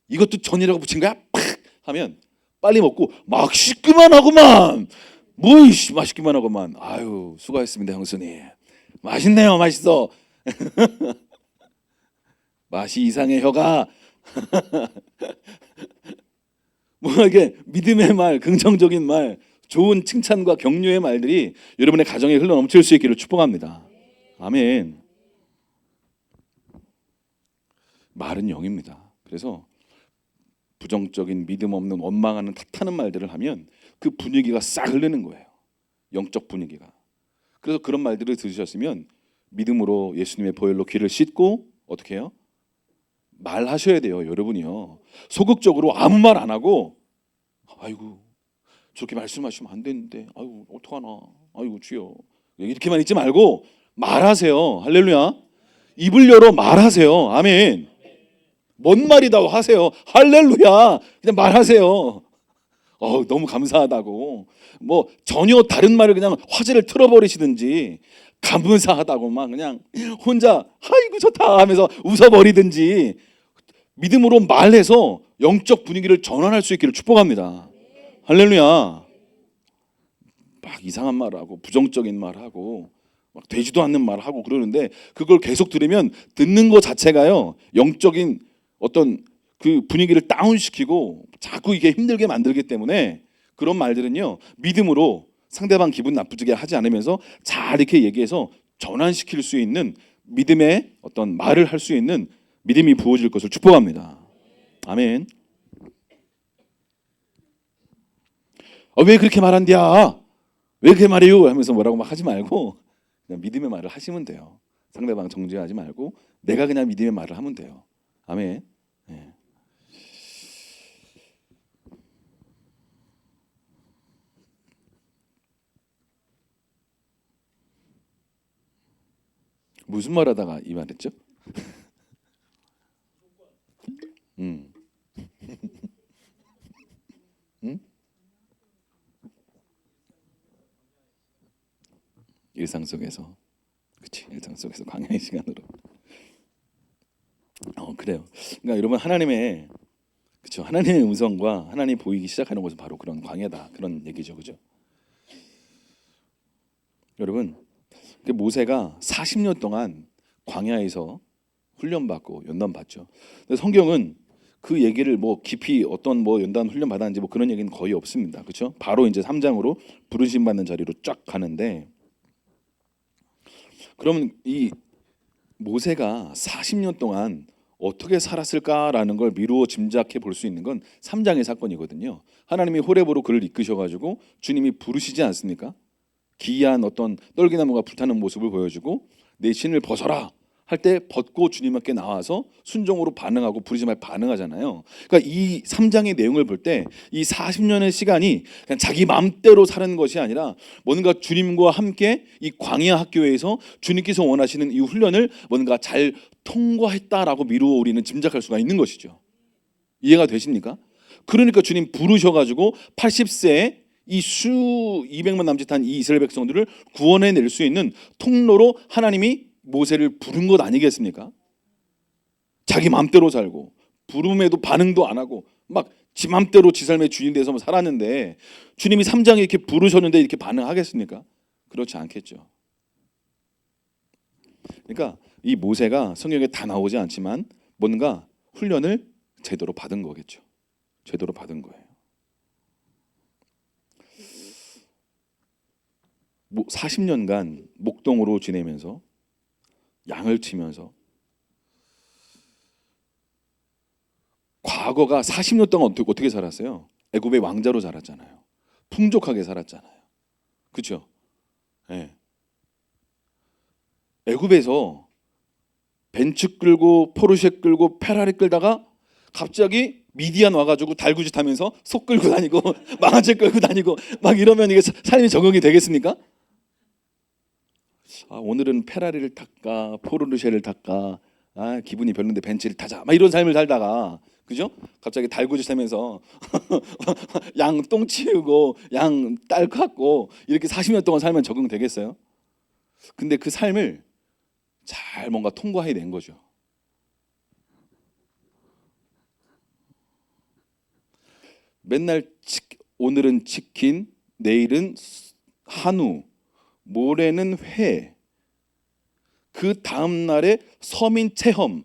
이것도 전이라고 붙인 거야? 팍 하면 빨리 먹고 막 씻기만 하고만. 뭐 이씨 맛있기만 하고만. 아유 수고하셨습니다 형수님. 맛있네요 맛있어. 맛이 이상해 혀가. 뭐 이게 믿음의 말, 긍정적인 말, 좋은 칭찬과 격려의 말들이 여러분의 가정에 흘러넘칠 수 있기를 축복합니다. 아멘. 말은 영입니다. 그래서 부정적인 믿음 없는 원망하는 탓하는 말들을 하면 그 분위기가 싹 흐르는 거예요. 영적 분위기가. 그래서 그런 말들을 들으셨으면 믿음으로 예수님의 보혈로 귀를 씻고 어떻게 해요? 말하셔야 돼요. 여러분이요. 소극적으로 아무 말 안 하고 아이고 저렇게 말씀하시면 안 되는데 아이고 어떡하나 아이고 주여 이렇게만 있지 말고 말하세요. 할렐루야. 입을 열어 말하세요. 아멘. 뭔 말이다 하세요. 할렐루야. 그냥 말하세요. 너무 감사하다고. 뭐 전혀 다른 말을 그냥 화제를 틀어버리시든지 감사하다고 막 그냥 혼자 아이고 좋다 하면서 웃어버리든지 믿음으로 말해서 영적 분위기를 전환할 수 있기를 축복합니다. 할렐루야. 막 이상한 말하고 부정적인 말하고 막 되지도 않는 말하고 그러는데 그걸 계속 들으면 듣는 것 자체가요 영적인 어떤 그 분위기를 다운시키고 자꾸 이게 힘들게 만들기 때문에 그런 말들은요 믿음으로 상대방 기분 나쁘게 하지 않으면서 잘 이렇게 얘기해서 전환시킬 수 있는 믿음의 어떤 말을 할 수 있는 믿음이 부어질 것을 축복합니다. 아멘. 왜 그렇게 말한디야? 왜 그렇게 말해요? 하면서 뭐라고 막 하지 말고 그냥 믿음의 말을 하시면 돼요. 상대방 정죄하지 말고 내가 그냥 믿음의 말을 하면 돼요. 아멘. 네. 무슨 말하다가 이 말했죠? 응? 일상 속에서, 그렇지? 일상 속에서 광야의 시간으로. 그래요. 그러니까 여러분 하나님의 그렇죠. 하나님의 음성과 하나님 보이기 시작하는 것은 바로 그런 광야다. 그런 얘기죠, 그죠? 여러분, 모세가 40년 동안 광야에서 훈련받고 연단받죠. 근데 성경은 그 얘기를 뭐 깊이 어떤 뭐 연단 훈련 받았는지 뭐 그런 얘기는 거의 없습니다. 그렇죠? 바로 이제 3장으로 부르심 받는 자리로 쫙 가는데 그러면 이 모세가 40년 동안 어떻게 살았을까라는 걸 미루어 짐작해 볼 수 있는 건 3장의 사건이거든요. 하나님이 호렙으로 그를 이끄셔 가지고 주님이 부르시지 않습니까? 기이한 어떤 떨기나무가 불타는 모습을 보여주고 내 신을 벗어라 할 때 벗고 주님께 나와서 순종으로 반응하고 부르심에 반응하잖아요. 그러니까 이 3장의 내용을 볼 때 이 40년의 시간이 그냥 자기 마음대로 사는 것이 아니라 뭔가 주님과 함께 이 광야 학교에서 주님께서 원하시는 이 훈련을 뭔가 잘 통과했다라고 미루어 우리는 짐작할 수가 있는 것이죠. 이해가 되십니까? 그러니까 주님 부르셔가지고 80세에 이 수 200만 남짓한 이 이스라엘 백성들을 구원해낼 수 있는 통로로 하나님이 모세를 부른 것 아니겠습니까? 자기 마음대로 살고 부름에도 반응도 안 하고 막 지 맘대로 지 삶의 주인 돼서 살았는데 주님이 3장에 이렇게 부르셨는데 이렇게 반응하겠습니까? 그렇지 않겠죠. 그러니까 이 모세가 성경에 다 나오지 않지만 뭔가 훈련을 제대로 받은 거겠죠. 제대로 받은 거예요. 40년간 목동으로 지내면서 양을 치면서 과거가 40년 동안 어떻게 살았어요? 애굽의 왕자로 살았잖아요. 풍족하게 살았잖아요. 그렇죠? 네. 애굽에서 벤츠 끌고 포르쉐 끌고 페라리 끌다가 갑자기 미디안 와가지고 달구지 타면서 속 끌고 다니고 망아지 끌고 다니고 막 이러면 이게 삶이 적응이 되겠습니까? 오늘은 페라리를 탈까 포르쉐를 탈까 기분이 별론데 벤츠를 타자 막 이런 삶을 살다가 그죠? 갑자기 달구지 타면서 양 똥 치우고 양 딸 갖고 이렇게 40년 동안 살면 적응되겠어요? 근데 그 삶을 잘 뭔가 통과해낸 거죠. 맨날 오늘은 치킨, 내일은 한우, 모레는 회. 그 다음 날에 서민 체험,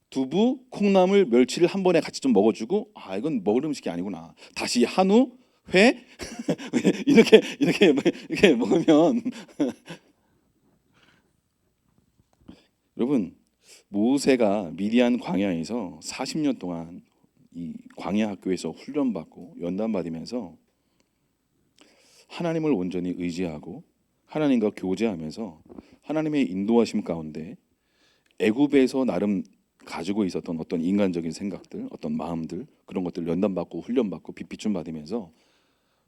두부, 콩나물, 멸치를 한 번에 같이 좀 먹어주고, 아 이건 먹을 음식이 아니구나. 다시 한우, 회 이렇게 먹으면 여러분, 모세가 미디안 광야에서 40년 동안 이 광야 학교에서 훈련받고 연단받으면서 하나님을 온전히 의지하고 하나님과 교제하면서 하나님의 인도하심 가운데 애굽에서 나름 가지고 있었던 어떤 인간적인 생각들, 어떤 마음들, 그런 것들 연단받고 훈련받고 비pit좀 받으면서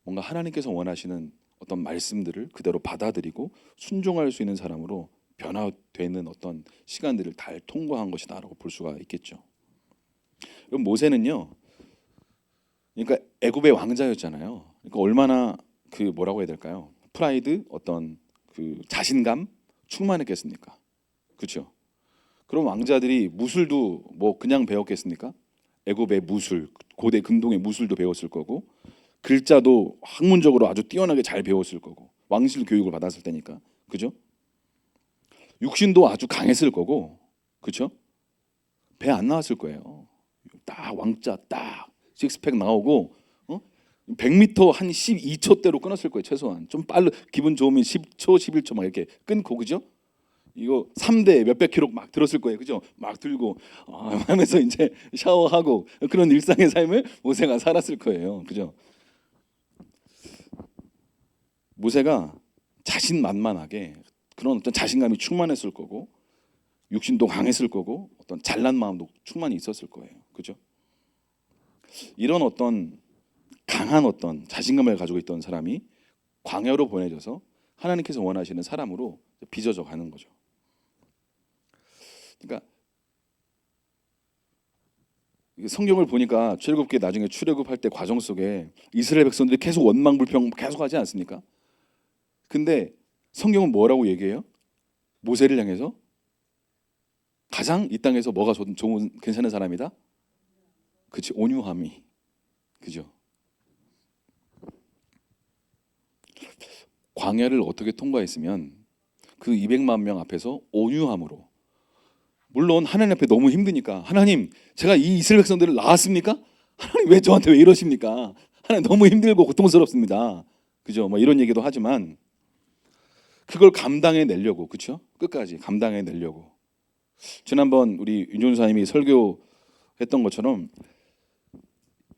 뭔가 하나님께서 원하시는 어떤 말씀들을 그대로 받아들이고 순종할 수 있는 사람으로 변화되는 어떤 시간들을 잘 통과한 것이다라고 볼 수가 있겠죠. 그럼 모세는요, 그러니까 애굽의 왕자였잖아요. 그러니까 얼마나 그 뭐라고 해야 될까요? 프라이드, 어떤 그 자신감 충만했겠습니까? 그렇죠? 그럼 왕자들이 무술도 뭐 그냥 배웠겠습니까? 애굽의 무술, 고대 근동의 무술도 배웠을 거고, 글자도 학문적으로 아주 뛰어나게 잘 배웠을 거고, 왕실 교육을 받았을 테니까, 그죠? 육신도 아주 강했을 거고, 그죠? 배 안 나왔을 거예요. 딱 왕자 딱 식스팩 나오고, 100m 한 12초대로 끊었을 거예요. 최소한 좀 빨리 기분 좋으면 10초, 11초 막 이렇게 끊고, 그죠? 이거 3대 몇백 킬로 막 들었을 거예요. 그죠? 막 들고 하면서 이제 샤워하고 그런 일상의 삶을 모세가 살았을 거예요. 그죠? 모세가 자신만만하게 그런 어떤 자신감이 충만했을 거고, 육신도 강했을 거고, 어떤 잘난 마음도 충만히 있었을 거예요. 그죠? 이런 어떤 강한 어떤 자신감을 가지고 있던 사람이 광야로 보내져서 하나님께서 원하시는 사람으로 빚어져 가는 거죠. 그러니까 성경을 보니까 출애굽기 나중에 출애굽할 때 과정 속에 이스라엘 백성들이 계속 원망 불평 계속 하지 않습니까? 근데 성경은 뭐라고 얘기해요? 모세를 향해서 가장 이 땅에서 뭐가 좋은 괜찮은 사람이다? 그치, 온유함이. 그죠? 광야를 어떻게 통과했으면 그 200만 명 앞에서 온유함으로, 물론 하나님 앞에 너무 힘드니까, 하나님 제가 이 이스라엘 백성들을 낳았습니까? 하나님 왜 저한테 왜 이러십니까? 하나님 너무 힘들고 고통스럽습니다. 그죠? 뭐 이런 얘기도 하지만 그걸 감당해 내려고, 그렇죠? 끝까지 감당해 내려고. 지난번 우리 윤종사님이 설교했던 것처럼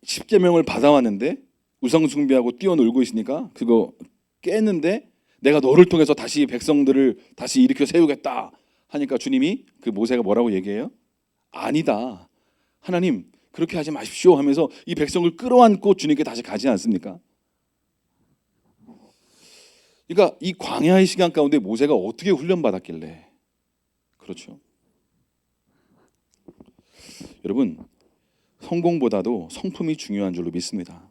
십계명을 받아왔는데 우상 숭배하고 뛰어놀고 있으니까 그거 깼는데, 내가 너를 통해서 다시 백성들을 다시 일으켜 세우겠다 하니까 주님이, 그 모세가 뭐라고 얘기해요? 아니다, 하나님 그렇게 하지 마십시오 하면서 이 백성을 끌어안고 주님께 다시 가지 않습니까? 그러니까 이 광야의 시간 가운데 모세가 어떻게 훈련받았길래, 그렇죠? 여러분, 성공보다도 성품이 중요한 줄로 믿습니다.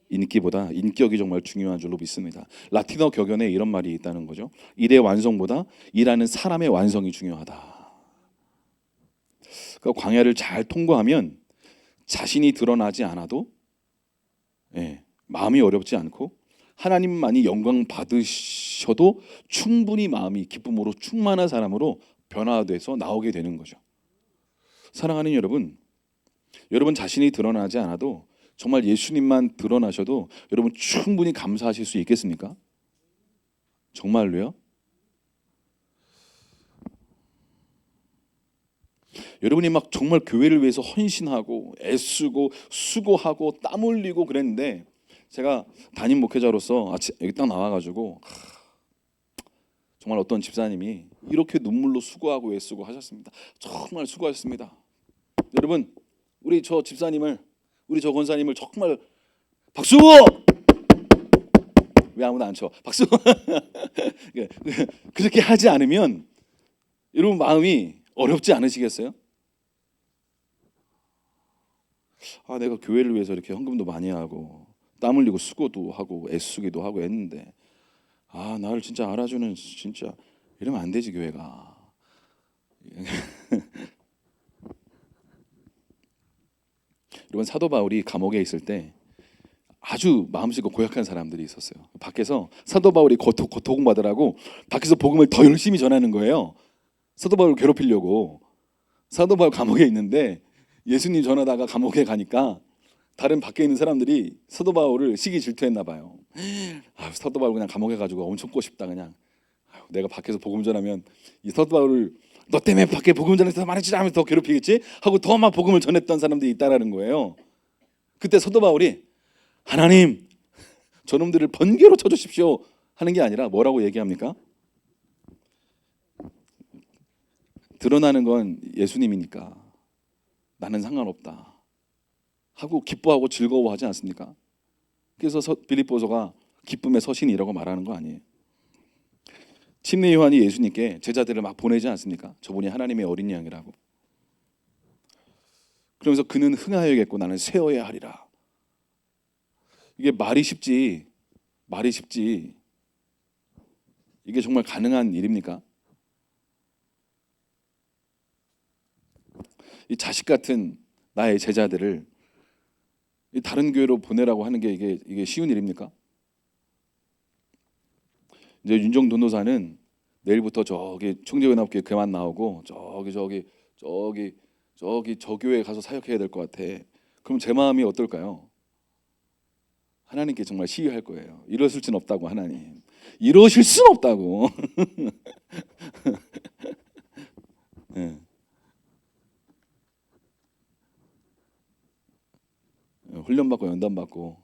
인기보다 인격이 정말 중요한 줄로 믿습니다. 라틴어 격언에 이런 말이 있다는 거죠. 일의 완성보다 일하는 사람의 완성이 중요하다. 그러니까 광야를 잘 통과하면 자신이 드러나지 않아도, 마음이 어렵지 않고 하나님만이 영광 받으셔도 충분히 마음이 기쁨으로 충만한 사람으로 변화돼서 나오게 되는 거죠. 사랑하는 여러분, 여러분 자신이 드러나지 않아도 정말 예수님만 드러나셔도 여러분 충분히 감사하실 수 있겠습니까? 정말로요? 여러분이 막 정말 교회를 위해서 헌신하고 애쓰고 수고하고 땀 흘리고 그랬는데, 제가 담임 목회자로서 여기 딱 나와가지고 정말 어떤 집사님이 이렇게 눈물로 수고하고 애쓰고 하셨습니다. 정말 수고하셨습니다. 여러분, 우리 저 집사님을, 우리 저 권사님을 정말 박수! 왜 아무도 안 쳐? 박수! 그렇게 하지 않으면 여러분 마음이 어렵지 않으시겠어요? 아, 내가 교회를 위해서 이렇게 헌금도 많이 하고 땀 흘리고 수고도 하고 애쓰기도 하고 했는데, 아, 나를 진짜 알아주는, 진짜 이러면 안 되지 교회가. 여러분, 사도 바울이 감옥에 있을 때 아주 마음씨가 고약한 사람들이 있었어요. 밖에서 사도 바울이 고통받으라고 밖에서 복음을 더 열심히 전하는 거예요. 사도 바울을 괴롭히려고. 사도 바울 감옥에 있는데 예수님 전하다가 감옥에 가니까 다른 밖에 있는 사람들이 사도 바울을 시기 질투했나 봐요. 사도 바울 그냥 감옥에 가지고 엄청 꼬쉽다 그냥. 내가 밖에서 복음 전하면 이 사도 바울을 너 때문에 밖에 복음 전해서 말해주자 하면서 더 괴롭히겠지 하고 더 막 복음을 전했던 사람들이 있다라는 거예요. 그때 사도 바울이 하나님 저놈들을 번개로 쳐주십시오 하는 게 아니라 뭐라고 얘기합니까? 드러나는 건 예수님이니까 나는 상관없다 하고 기뻐하고 즐거워하지 않습니까? 그래서 빌립보서가 기쁨의 서신이라고 말하는 거 아니에요. 침례 요한이 예수님께 제자들을 막 보내지 않습니까? 저분이 하나님의 어린 양이라고. 그러면서 그는 흥하여야겠고 나는 쇠어야 하리라. 이게 말이 쉽지 이게 정말 가능한 일입니까? 이 자식 같은 나의 제자들을 다른 교회로 보내라고 하는 게 이게 쉬운 일입니까? 이제 윤정 도노사는 내일부터 저기 총재연합교회 그만 나오고 저기 저 교회에 가서 사역해야 될 것 같아. 그럼 제 마음이 어떨까요? 하나님께 정말 시위할 거예요. 이러실 수는 없다고 하나님. 이러실 수는 없다고. 네. 훈련받고 연단받고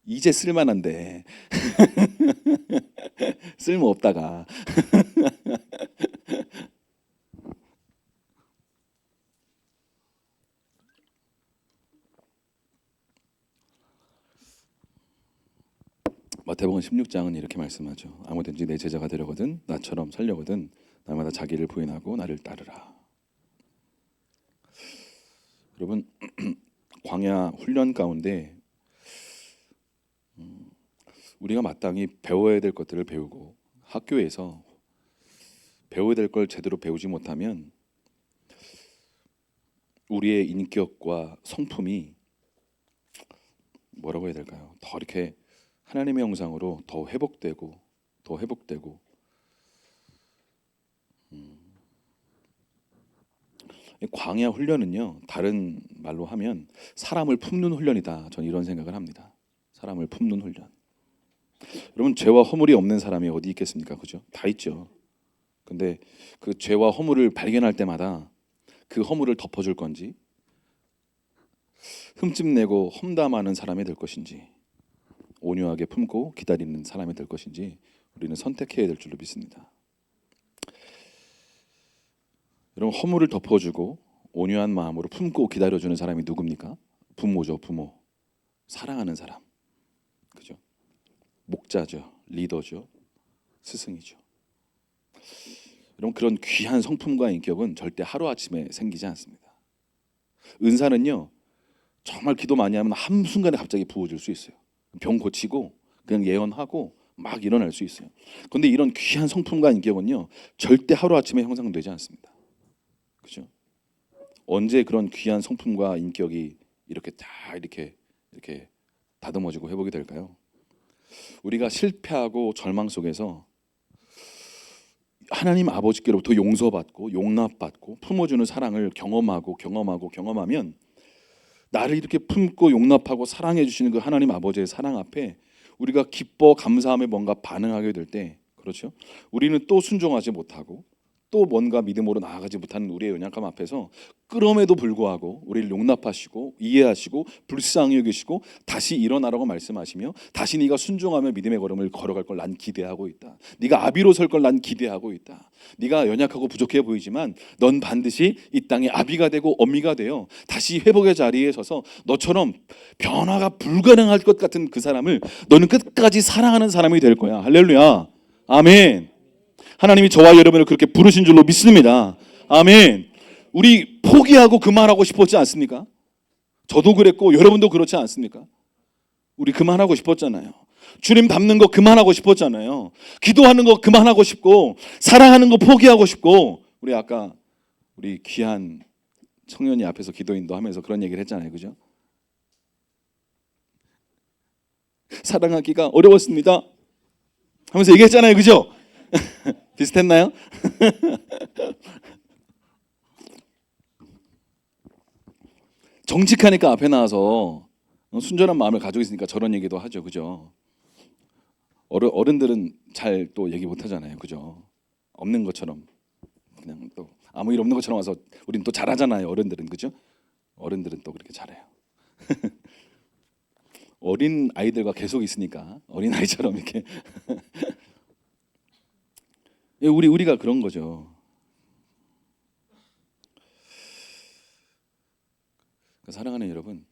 이제 쓸만한데 쓸모없다가 마태복음 16장은 이렇게 말씀하죠. 아무든지 내 제자가 되려거든 나처럼 살려거든 날마다 자기를 부인하고 나를 따르라. 여러분 광야 훈련 가운데 우리가 마땅히 배워야 될 것들을 배우고 학교에서 배워야 될 걸 제대로 배우지 못하면 우리의 인격과 성품이 뭐라고 해야 될까요? 더 이렇게 하나님의 형상으로 더 회복되고 광야 훈련은요 다른 말로 하면 사람을 품는 훈련이다. 저는 이런 생각을 합니다. 사람을 품는 훈련. 여러분 죄와 허물이 없는 사람이 어디 있겠습니까? 그죠? 다 있죠. 근데 그 죄와 허물을 발견할 때마다 그 허물을 덮어줄 건지 흠집내고 험담하는 사람이 될 것인지 온유하게 품고 기다리는 사람이 될 것인지 우리는 선택해야 될 줄로 믿습니다. 여러분 허물을 덮어주고 온유한 마음으로 품고 기다려주는 사람이 누굽니까? 부모죠. 부모. 사랑하는 사람. 그죠? 목자죠. 리더죠. 스승이죠. 여러분 그런 귀한 성품과 인격은 절대 하루아침에 생기지 않습니다. 은사는요 정말 기도 많이 하면 한순간에 갑자기 부어질 수 있어요. 병 고치고 그냥 예언하고 막 일어날 수 있어요. 그런데 이런 귀한 성품과 인격은요 절대 하루아침에 형성되지 않습니다. 그죠? 언제 그런 귀한 성품과 인격이 이렇게 다 이렇게 다듬어지고 회복이 될까요? 우리가 실패하고 절망 속에서 하나님 아버지께로부터 용서받고 용납받고 품어주는 사랑을 경험하면 나를 이렇게 품고 용납하고 사랑해 주시는 그 하나님 아버지의 사랑 앞에 우리가 기뻐 감사하며 뭔가 반응하게 될 때 그렇죠? 우리는 또 순종하지 못하고 또 뭔가 믿음으로 나아가지 못하는 우리의 연약함 앞에서 그럼에도 불구하고 우리를 용납하시고 이해하시고 불쌍히 여기시고 다시 일어나라고 말씀하시며 다시 네가 순종하며 믿음의 걸음을 걸어갈 걸 난 기대하고 있다. 네가 아비로 설 걸 난 기대하고 있다. 네가 연약하고 부족해 보이지만 넌 반드시 이 땅의 아비가 되고 어미가 되어 다시 회복의 자리에 서서 너처럼 변화가 불가능할 것 같은 그 사람을 너는 끝까지 사랑하는 사람이 될 거야. 할렐루야. 아멘. 하나님이 저와 여러분을 그렇게 부르신 줄로 믿습니다. 아멘. 우리 포기하고 그만하고 싶었지 않습니까? 저도 그랬고 여러분도 그렇지 않습니까? 우리 그만하고 싶었잖아요. 주님 닮는 거 그만하고 싶었잖아요. 기도하는 거 그만하고 싶고 사랑하는 거 포기하고 싶고 우리 아까 우리 귀한 청년이 앞에서 기도 인도하면서 그런 얘기를 했잖아요. 그죠? 사랑하기가 어려웠습니다 하면서 얘기했잖아요. 그죠? 비슷했나요? 정직하니까 앞에 나와서 순전한 마음을 가지고 있으니까 저런 얘기도 하죠. 그죠? 어른들은 잘 또 얘기 못 하잖아요. 그죠? 없는 것처럼 그냥 또 아무 일 없는 것처럼 와서 우린 또 잘하잖아요. 어른들은. 그죠? 어른들은 또 그렇게 잘해요. 어린 아이들과 계속 있으니까 어린 아이처럼 이렇게 우리가 그런 거죠. 사랑하는 여러분,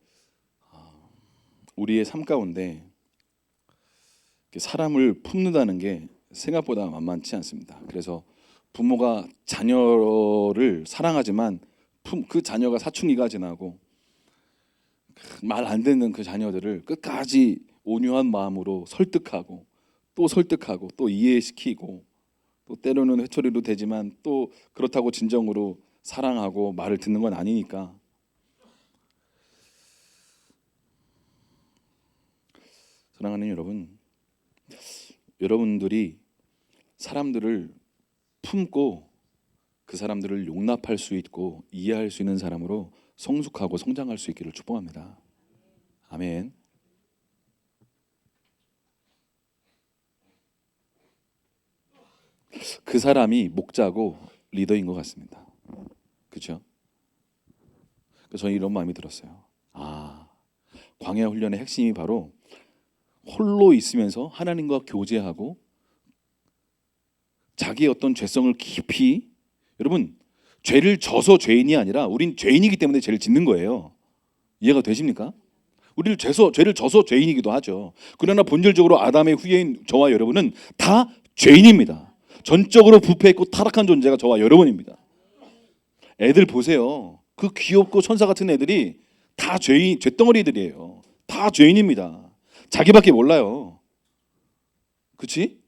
우리의 삶 가운데 사람을 품는다는 게 생각보다 만만치 않습니다. 그래서 부모가 자녀를 사랑하지만 그 자녀가 사춘기가 지나고 말 안 듣는 그 자녀들을 끝까지 온유한 마음으로 설득하고 또 이해시키고 또 때로는 회초리로 되지만 또 그렇다고 진정으로 사랑하고 말을 듣는 건 아니니까. 사랑하는 여러분, 여러분들이 사람들을 품고 그 사람들을 용납할 수 있고 이해할 수 있는 사람으로 성숙하고 성장할 수 있기를 축복합니다. 아멘. 그 사람이 목자고 리더인 것 같습니다. 그렇죠? 저는 이런 마음이 들었어요. 광야 훈련의 핵심이 바로 홀로 있으면서 하나님과 교제하고 자기의 어떤 죄성을 깊이, 여러분 죄를 져서 죄인이 아니라 우린 죄인이기 때문에 죄를 짓는 거예요. 이해가 되십니까? 우리를 죄를 져서 죄인이기도 하죠. 그러나 본질적으로 아담의 후예인 저와 여러분은 다 죄인입니다. 전적으로 부패했고 타락한 존재가 저와 여러분입니다. 애들 보세요. 그 귀엽고 천사 같은 애들이 다 죄덩어리들이에요. 다 죄인입니다. 자기밖에 몰라요. 그렇지?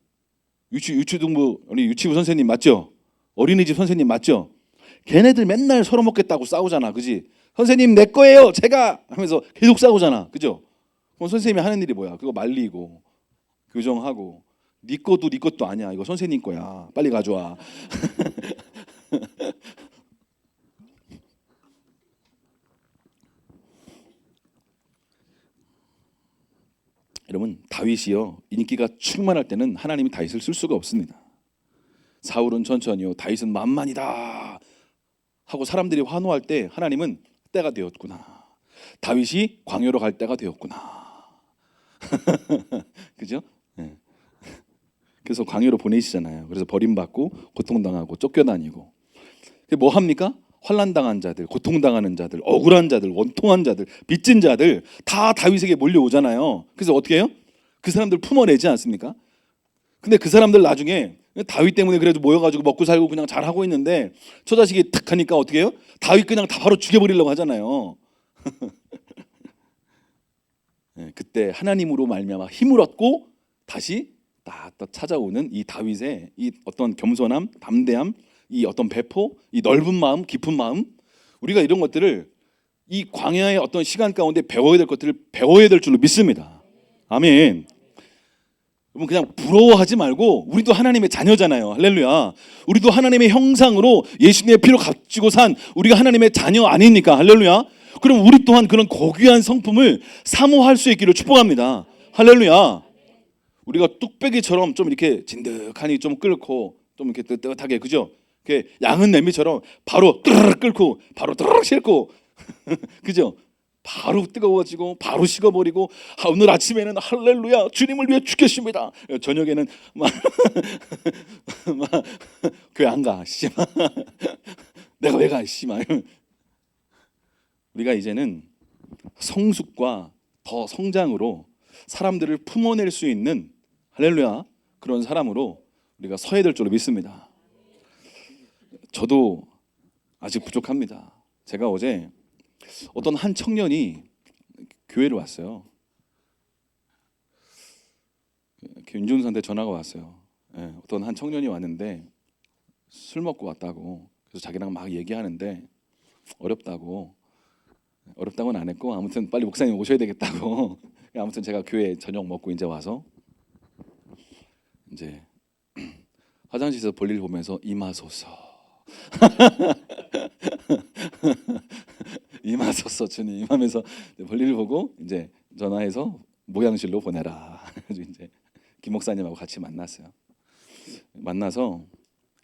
유치부 선생님 맞죠? 어린이집 선생님 맞죠? 걔네들 맨날 서로 먹겠다고 싸우잖아. 그지? 선생님 내 거예요. 제가 하면서 계속 싸우잖아. 그죠? 그럼 선생님이 하는 일이 뭐야? 그거 말리고 교정하고 네 것도 아니야. 이거 선생님 거야. 빨리 가져와. 여러분 다윗이요 인기가 충만할 때는 하나님이 다윗을 쓸 수가 없습니다. 사울은 천천히요 다윗은 만만이다 하고 사람들이 환호할 때 하나님은 때가 되었구나. 다윗이 광야로 갈 때가 되었구나. 그죠? 네. 그래서 광야로 보내시잖아요. 그래서 버림받고 고통당하고 쫓겨다니고 뭐 합니까? 환난당한 자들, 고통당하는 자들, 억울한 자들, 원통한 자들, 빚진 자들 다 다윗에게 몰려오잖아요. 그래서 어떻게 해요? 그 사람들 품어내지 않습니까? 근데 그 사람들 나중에 다윗 때문에 그래도 모여가지고 먹고 살고 그냥 잘하고 있는데 처자식이 탁 하니까 어떻게 해요? 다윗 그냥 다 바로 죽여버리려고 하잖아요. 네, 그때 하나님으로 말미암아 힘을 얻고 다시 딱 찾아오는 이 다윗의 이 어떤 겸손함, 담대함, 이 어떤 배포, 이 넓은 마음, 깊은 마음, 우리가 이런 것들을 이 광야의 어떤 시간 가운데 배워야 될 것들을 배워야 될 줄로 믿습니다. 아멘. 여러분 그냥 부러워하지 말고 우리도 하나님의 자녀잖아요. 할렐루야. 우리도 하나님의 형상으로 예수님의 피로 값지고 산 우리가 하나님의 자녀 아닙니까? 할렐루야. 그럼 우리 또한 그런 고귀한 성품을 사모할 수 있기를 축복합니다. 할렐루야. 우리가 뚝배기처럼 좀 이렇게 진득하니 좀 끓고 좀 이렇게 뜨뜻하게 그죠? 양은 냄비처럼 바로 뜨르륵 끓고 바로 뜨르륵 싣고 그죠? 바로 뜨거워지고 바로 식어버리고 오늘 아침에는 할렐루야 주님을 위해 죽겠습니다. 저녁에는 막 교회 안 가. 내가 왜 가? 우리가 이제는 성숙과 더 성장으로 사람들을 품어낼 수 있는 할렐루야 그런 사람으로 우리가 서야 될 줄로 믿습니다. 저도 아직 부족합니다. 제가 어제 어떤 한 청년이 교회를 왔어요. 윤종사한테 전화가 왔어요. 어떤 한 청년이 왔는데 술 먹고 왔다고. 그래서 자기랑 막 얘기하는데 어렵다고. 어렵다고는 안 했고 아무튼 빨리 목사님 오셔야 되겠다고. 아무튼 제가 교회 저녁 먹고 이제 와서 이제 화장실에서 볼일 보면서 임하소서 임하소서 주님 하면서 볼일 보고 이제 전화해서 목양실로 보내라. 그래서 이제 김 목사님하고 같이 만났어요. 만나서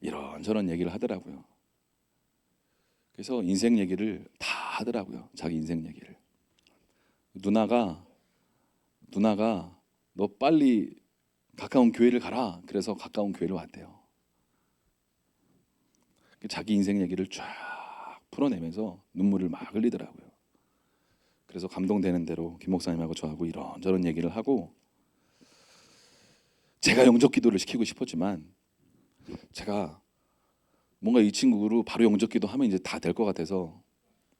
이런저런 얘기를 하더라고요. 그래서 인생 얘기를 다 하더라고요. 자기 인생 얘기를. 누나가 너 빨리 가까운 교회를 가라. 그래서 가까운 교회를 왔대요. 자기 인생 얘기를 쫙 풀어내면서 눈물을 막 흘리더라고요. 그래서 감동되는 대로 김 목사님하고 저하고 이런저런 얘기를 하고, 제가 영접 기도를 시키고 싶었지만 제가 뭔가 이 친구로 바로 영접 기도 하면 이제 다 될 것 같아서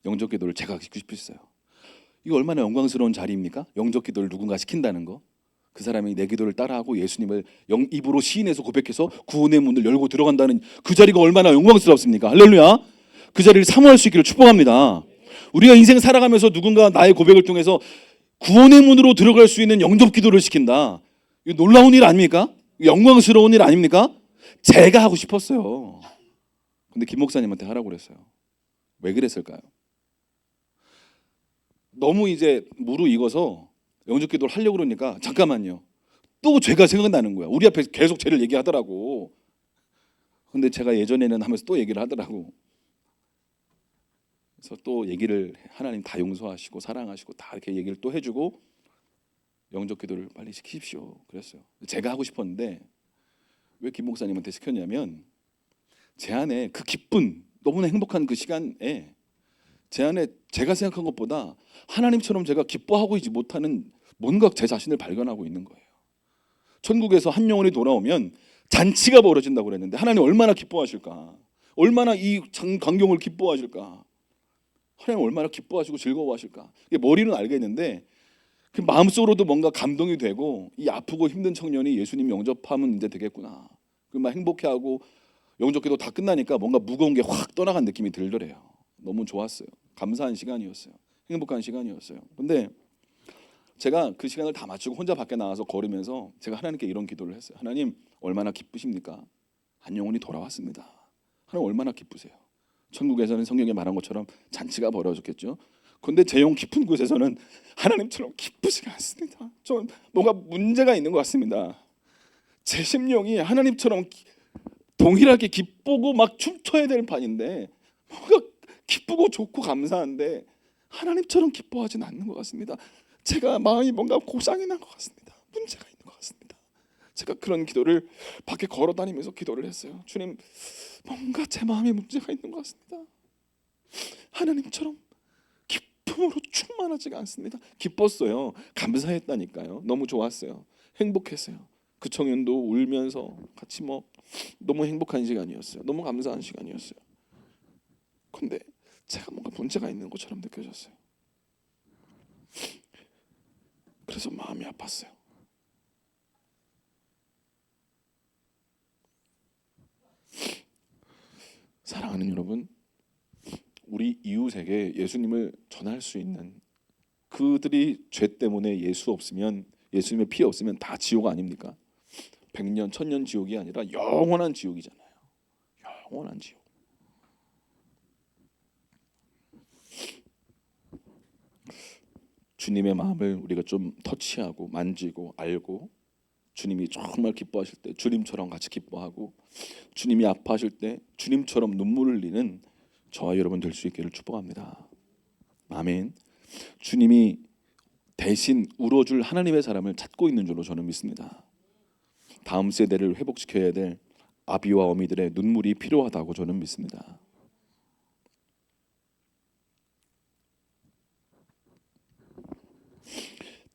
영접 기도를 제가 시키고 싶었어요. 이거 얼마나 영광스러운 자리입니까? 영접 기도를 누군가 시킨다는 거. 그 사람이 내 기도를 따라하고 예수님을 입으로 시인해서 고백해서 구원의 문을 열고 들어간다는 그 자리가 얼마나 영광스럽습니까? 할렐루야. 그 자리를 사모할 수 있기를 축복합니다. 우리가 인생 살아가면서 누군가 나의 고백을 통해서 구원의 문으로 들어갈 수 있는 영접 기도를 시킨다. 이거 놀라운 일 아닙니까? 영광스러운 일 아닙니까? 제가 하고 싶었어요. 근데 김 목사님한테 하라고 그랬어요. 왜 그랬을까요? 너무 이제 무르익어서 영접 기도를 하려고 그러니까 잠깐만요. 또 죄가 생각나는 거야. 우리 앞에서 계속 죄를 얘기하더라고. 근데 제가 예전에는 하면서 또 얘기를 하더라고. 그래서 또 얘기를 하나님 다 용서하시고 사랑하시고 다 이렇게 얘기를 또 해주고 영접 기도를 빨리 시키십시오. 그랬어요. 제가 하고 싶었는데 왜 김 목사님한테 시켰냐면 제 안에 그 기쁜 너무나 행복한 그 시간에 제 안에 제가 생각한 것보다 하나님처럼 제가 기뻐하고 있지 못하는 뭔가 제 자신을 발견하고 있는 거예요. 천국에서 한 영혼이 돌아오면 잔치가 벌어진다고 그랬는데 하나님 얼마나 기뻐하실까? 얼마나 이 광경을 기뻐하실까? 하나님 얼마나 기뻐하시고 즐거워하실까? 이게 머리는 알겠는데 그 마음속으로도 뭔가 감동이 되고 이 아프고 힘든 청년이 예수님 영접하면 이제 되겠구나. 그 막 행복해하고 영접기도 다 끝나니까 뭔가 무거운 게 확 떠나간 느낌이 들더래요. 너무 좋았어요. 감사한 시간이었어요. 행복한 시간이었어요. 근데 제가 그 시간을 다 마치고 혼자 밖에 나가서 걸으면서 제가 하나님께 이런 기도를 했어요. 하나님 얼마나 기쁘십니까? 한 영혼이 돌아왔습니다. 하나님 얼마나 기쁘세요? 천국에서는 성경에 말한 것처럼 잔치가 벌어졌겠죠. 그런데 제 영 깊은 곳에서는 하나님처럼 기쁘지가 않습니다. 좀 뭔가 문제가 있는 것 같습니다. 제 심령이 하나님처럼 동일하게 기쁘고 막 춤춰야 될 판인데 뭔가 기쁘고 좋고 감사한데 하나님처럼 기뻐하진 않는 것 같습니다. 제가 마음이 뭔가 고장이 난 것 같습니다. 문제가 있는 것 같습니다. 제가 그런 기도를 밖에 걸어다니면서 기도를 했어요. 주님, 뭔가 제 마음에 문제가 있는 것 같습니다. 하나님처럼 기쁨으로 충만하지가 않습니다. 기뻤어요. 감사했다니까요. 너무 좋았어요. 행복했어요. 그 청년도 울면서 같이 너무 행복한 시간이었어요. 너무 감사한 시간이었어요. 근데 제가 뭔가 문제가 있는 것처럼 느껴졌어요. 그래서 마음이 아팠어요. 사랑하는 여러분, 우리 이웃에게 예수님을 전할 수 있는, 그들이 죄 때문에 예수 없으면, 예수님의 피 없으면 다 지옥 아닙니까? 100년, 1000년 지옥이 아니라 영원한 지옥이잖아요. 영원한 지옥. 주님의 마음을 우리가 좀 터치하고 만지고 알고, 주님이 정말 기뻐하실 때 주님처럼 같이 기뻐하고, 주님이 아파하실 때 주님처럼 눈물을 흘리는 저와 여러분 될 수 있기를 축복합니다. 아멘. 주님이 대신 울어줄 하나님의 사람을 찾고 있는 줄로 저는 믿습니다. 다음 세대를 회복시켜야 될 아비와 어미들의 눈물이 필요하다고 저는 믿습니다.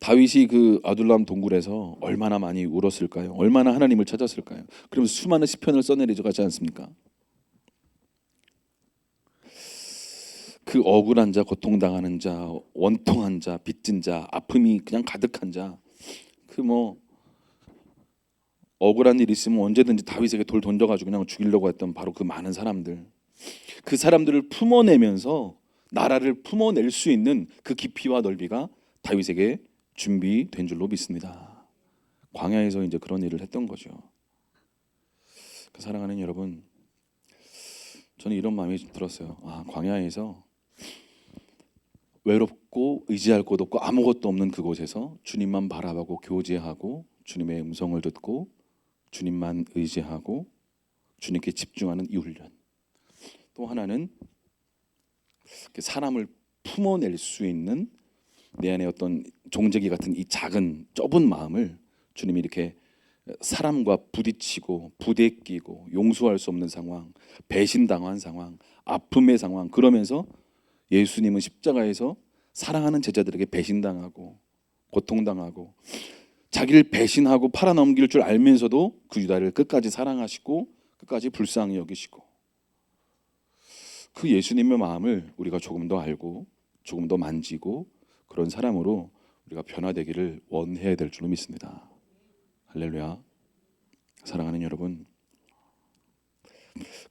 다윗이 그 아둘람 동굴에서 얼마나 많이 울었을까요? 얼마나 하나님을 찾았을까요? 그러면서 수많은 시편을 써내리지 가지 않습니까? 그 억울한 자, 고통당하는 자, 원통한 자, 빚진 자, 아픔이 그냥 가득한 자, 그 억울한 일 있으면 언제든지 다윗에게 돌 던져가지고 그냥 죽이려고 했던 바로 그 많은 사람들, 그 사람들을 품어내면서 나라를 품어낼 수 있는 그 깊이와 넓이가 다윗에게 준비된 줄로 믿습니다. 광야에서 이제 그런 일을 했던 거죠. 사랑하는 여러분, 저는 이런 마음이 들었어요. 광야에서 외롭고 의지할 곳 없고 아무것도 없는 그곳에서 주님만 바라보고 교제하고 주님의 음성을 듣고 주님만 의지하고 주님께 집중하는 이 훈련. 또 하나는 사람을 품어낼 수 있는 내 안에 어떤 종재기 같은 이 작은 좁은 마음을 주님이 이렇게 사람과 부딪히고 부대끼고 용서할 수 없는 상황, 배신당한 상황, 아픔의 상황, 그러면서 예수님은 십자가에서 사랑하는 제자들에게 배신당하고 고통당하고 자기를 배신하고 팔아넘길 줄 알면서도 그 유다를 끝까지 사랑하시고 끝까지 불쌍히 여기시고, 그 예수님의 마음을 우리가 조금 더 알고 조금 더 만지고 그런 사람으로 우리가 변화되기를 원해야 될 줄로 믿습니다. 할렐루야. 사랑하는 여러분,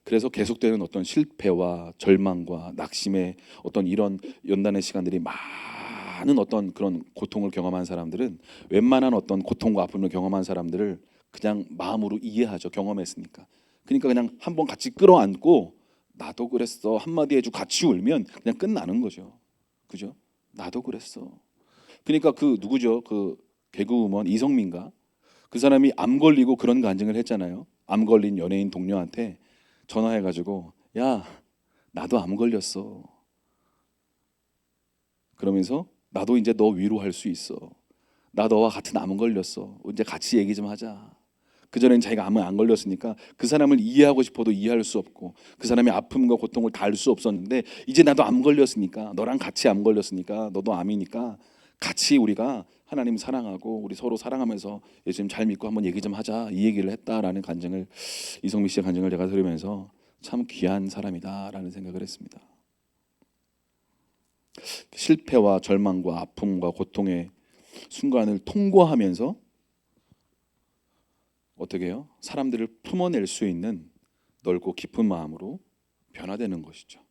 그래서 계속되는 어떤 실패와 절망과 낙심의 어떤 이런 연단의 시간들이 많은 어떤 그런 고통을 경험한 사람들은 웬만한 어떤 고통과 아픔을 경험한 사람들을 그냥 마음으로 이해하죠. 경험했으니까. 그러니까 그냥 한번 같이 끌어안고 나도 그랬어 한마디 해주고 같이 울면 그냥 끝나는 거죠. 그죠? 나도 그랬어. 그러니까 그 누구죠? 그 개그우먼 이성민가? 그 사람이 암 걸리고 그런 간증을 했잖아요. 암 걸린 연예인 동료한테 전화해가지고 야 나도 암 걸렸어. 그러면서 나도 이제 너 위로할 수 있어. 나 너와 같은 암 걸렸어. 이제 같이 얘기 좀 하자. 그전엔 자기가 암을 안 걸렸으니까 그 사람을 이해하고 싶어도 이해할 수 없고 그 사람의 아픔과 고통을 다 알 수 없었는데 이제 나도 암 걸렸으니까 너랑 같이 암 걸렸으니까 너도 암이니까 같이 우리가 하나님 사랑하고 우리 서로 사랑하면서 예수님 잘 믿고 한번 얘기 좀 하자, 이 얘기를 했다라는 간증을, 이성미 씨의 간증을 제가 들으면서 참 귀한 사람이다라는 생각을 했습니다. 실패와 절망과 아픔과 고통의 순간을 통과하면서 어떻게 해요? 사람들을 품어낼 수 있는 넓고 깊은 마음으로 변화되는 것이죠.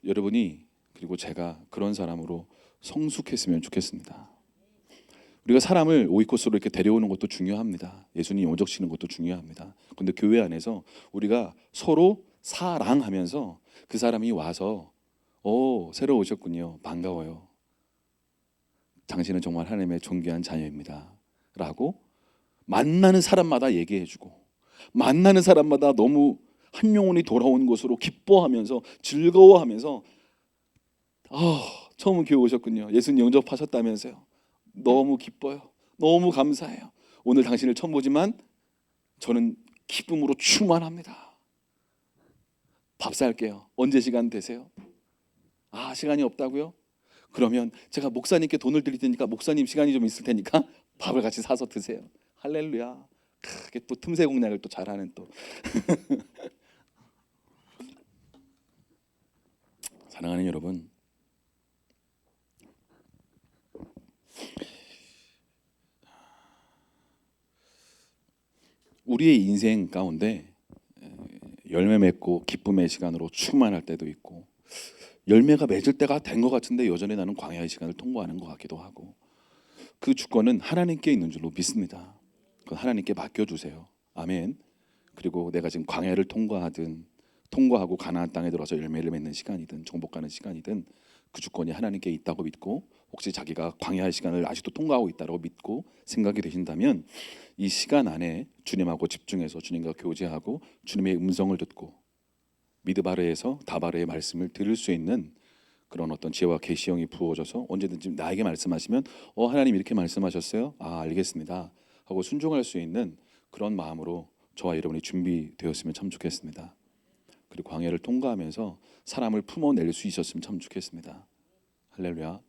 여러분이 그리고 제가 그런 사람으로 성숙했으면 좋겠습니다. 우리가 사람을 오이코스로 이렇게 데려오는 것도 중요합니다. 예수님 오적시는 것도 중요합니다. 그런데 교회 안에서 우리가 서로 사랑하면서 그 사람이 와서 새로 오셨군요. 반가워요. 당신은 정말 하나님의 존귀한 자녀입니다. 라고 만나는 사람마다 얘기해주고 만나는 사람마다 너무 한 영혼이 돌아온 것으로 기뻐하면서 즐거워하면서 처음 교회 오셨군요. 예수님 영접하셨다면서요. 너무 기뻐요. 너무 감사해요. 오늘 당신을 처음 보지만 저는 기쁨으로 충만합니다. 밥 살게요. 언제 시간 되세요? 시간이 없다고요? 그러면 제가 목사님께 돈을 드릴 테니까 목사님 시간이 좀 있을 테니까 밥을 같이 사서 드세요. 할렐루야. 그게 또 틈새 공략을 또 잘하는 또 사랑하는 여러분, 우리의 인생 가운데 열매 맺고 기쁨의 시간으로 충만할 때도 있고 열매가 맺을 때가 된 것 같은데 여전히 나는 광야의 시간을 통과하는 것 같기도 하고, 그 주권은 하나님께 있는 줄로 믿습니다. 그건 하나님께 맡겨주세요. 아멘. 그리고 내가 지금 광야를 통과하고 가나안 땅에 들어서 열매를 맺는 시간이든 정복하는 시간이든 그 주권이 하나님께 있다고 믿고, 혹시 자기가 광야의 시간을 아직도 통과하고 있다고 믿고 생각이 되신다면 이 시간 안에 주님하고 집중해서 주님과 교제하고 주님의 음성을 듣고 미드바르에서 다바르의 말씀을 들을 수 있는 그런 어떤 지혜와 계시형이 부어져서 언제든지 나에게 말씀하시면 하나님 이렇게 말씀하셨어요? 알겠습니다 하고 순종할 수 있는 그런 마음으로 저와 여러분이 준비되었으면 참 좋겠습니다. 그리고 광야를 통과하면서 사람을 품어낼 수 있었으면 참 좋겠습니다. 할렐루야.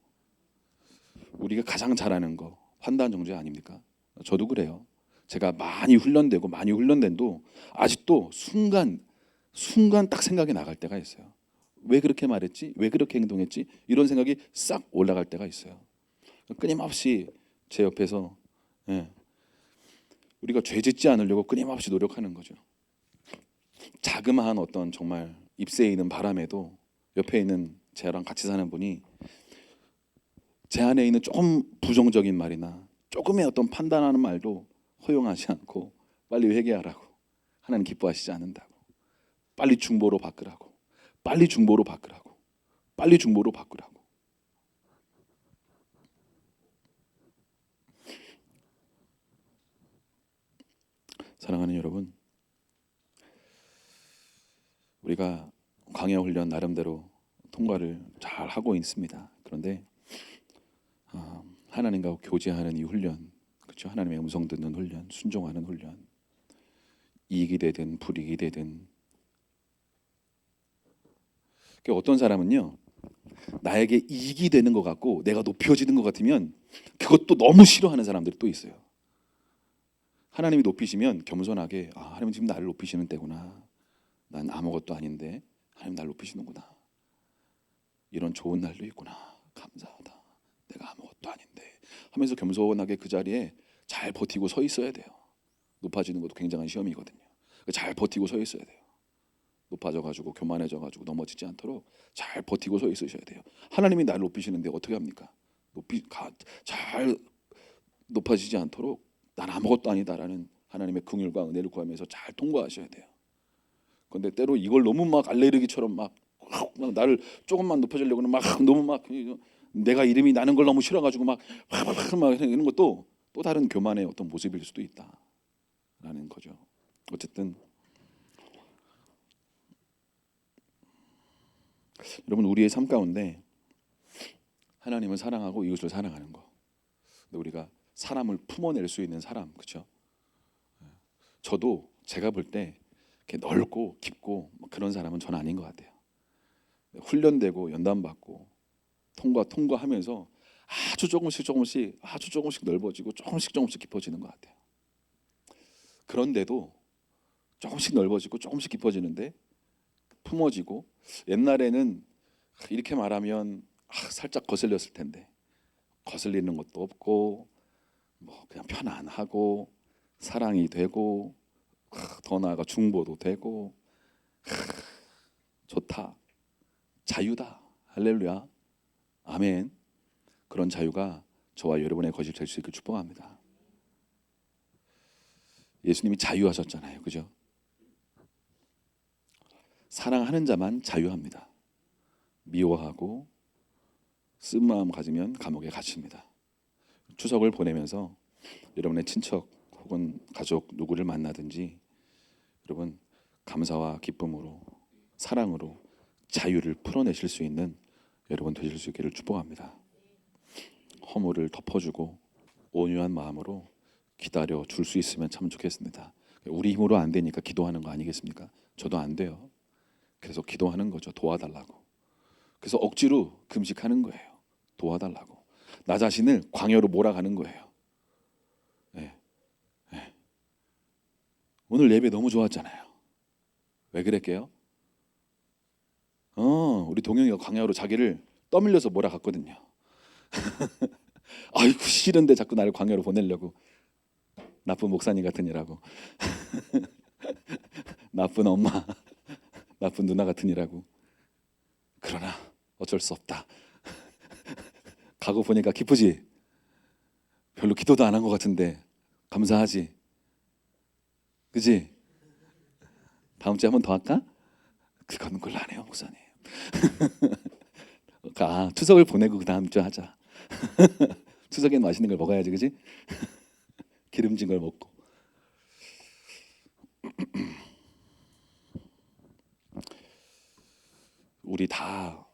우리가 가장 잘하는 거 판단 정죄 아닙니까? 저도 그래요. 제가 많이 훈련된도 아직도 순간 딱 생각이 나갈 때가 있어요. 왜 그렇게 말했지? 왜 그렇게 행동했지? 이런 생각이 싹 올라갈 때가 있어요. 끊임없이 제 옆에서 우리가 죄 짓지 않으려고 끊임없이 노력하는 거죠. 자그마한 어떤 정말 잎새에 있는 바람에도 옆에 있는 저랑 같이 사는 분이 제 안에 있는 조금 부정적인 말이나 조금의 어떤 판단하는 말도 허용하지 않고 빨리 회개하라고, 하나님 기뻐하시지 않는다고, 빨리 중보로 바꾸라고, 빨리 중보로 바꾸라고, 빨리 중보로 바꾸라고. 사랑하는 여러분, 우리가 광야 훈련 나름대로 통과를 잘 하고 있습니다. 그런데 하나님과 교제하는 이 훈련, 그렇죠? 하나님의 음성 듣는 훈련, 순종하는 훈련, 이익이 되든 불이익이 되든, 어떤 사람은요, 나에게 이익이 되는 것 같고 내가 높여지는 것 같으면 그것도 너무 싫어하는 사람들이 또 있어요. 하나님이 높이시면 겸손하게, 하나님 지금 나를 높이시는 때구나, 난 아무것도 아닌데 하나님 나를 높이시는구나, 이런 좋은 날도 있구나, 감사하다, 내가 아무것도 아닌데 하면서 겸손하게 그 자리에 잘 버티고 서 있어야 돼요. 높아지는 것도 굉장한 시험이거든요. 잘 버티고 서 있어야 돼요. 높아져가지고 교만해져가지고 넘어지지 않도록 잘 버티고 서 있으셔야 돼요. 하나님이 나를 높이시는데 어떻게 합니까? 잘 높아지지 않도록 난 아무것도 아니다라는 하나님의 긍휼과 은혜를 구하면서 잘 통과하셔야 돼요. 그런데 때로 이걸 너무 막 알레르기처럼 막 나를 조금만 높여주려고는 막 너무 막 내가 이름이 나는 걸 너무 싫어가지고 막 이런 것도 또 다른 교만의 어떤 모습일 수도 있다라는 거죠. 어쨌든 여러분, 우리의 삶 가운데 하나님을 사랑하고 이웃을 사랑하는 거, 근데 우리가 사람을 품어낼 수 있는 사람, 그렇죠? 저도 제가 볼 때 이렇게 넓고 깊고 그런 사람은 저는 아닌 것 같아요. 훈련되고 연단받고 통과하면서 아주 조금씩 넓어지고 조금씩 깊어지는 것 같아요. 그런데도 조금씩 넓어지고 조금씩 깊어지는데 품어지고, 옛날에는 이렇게 말하면 살짝 거슬렸을 텐데 거슬리는 것도 없고 뭐 그냥 편안하고 사랑이 되고 더 나아가 중보도 되고 좋다, 자유다, 할렐루야, 아멘. 그런 자유가 저와 여러분의 것이 될 수 있길 축복합니다. 예수님이 자유하셨잖아요, 그죠? 사랑하는 자만 자유합니다. 미워하고 쓴 마음 가지면 감옥에 갇힙니다. 추석을 보내면서 여러분의 친척 혹은 가족 누구를 만나든지 여러분 감사와 기쁨으로 사랑으로 자유를 풀어내실 수 있는 여러분 되실 수 있기를 축복합니다. 허물을 덮어주고 온유한 마음으로 기다려 줄 수 있으면 참 좋겠습니다. 우리 힘으로 안 되니까 기도하는 거 아니겠습니까? 저도 안 돼요. 그래서 기도하는 거죠. 도와달라고. 그래서 억지로 금식하는 거예요. 도와달라고. 나 자신을 광야로 몰아가는 거예요. 네. 네. 오늘 예배 너무 좋았잖아요. 왜 그랬게요? 우리 동영이가 광야로 자기를 떠밀려서 몰아갔거든요. 아이고 싫은데 자꾸 나를 광야로 보내려고. 나쁜 목사님 같은 이라고. 나쁜 엄마, 나쁜 누나 같은 이라고. 그러나 어쩔 수 없다. 가고 보니까 기쁘지? 별로 기도도 안 한 것 같은데 감사하지? 그지? 다음 주에 한 번 더 할까? 그건 곤란해요, 목사님. 추석을 보내고 그 다음 주 하자. 추석엔 맛있는 걸 먹어야지, 그지? 기름진 걸 먹고. 우리 다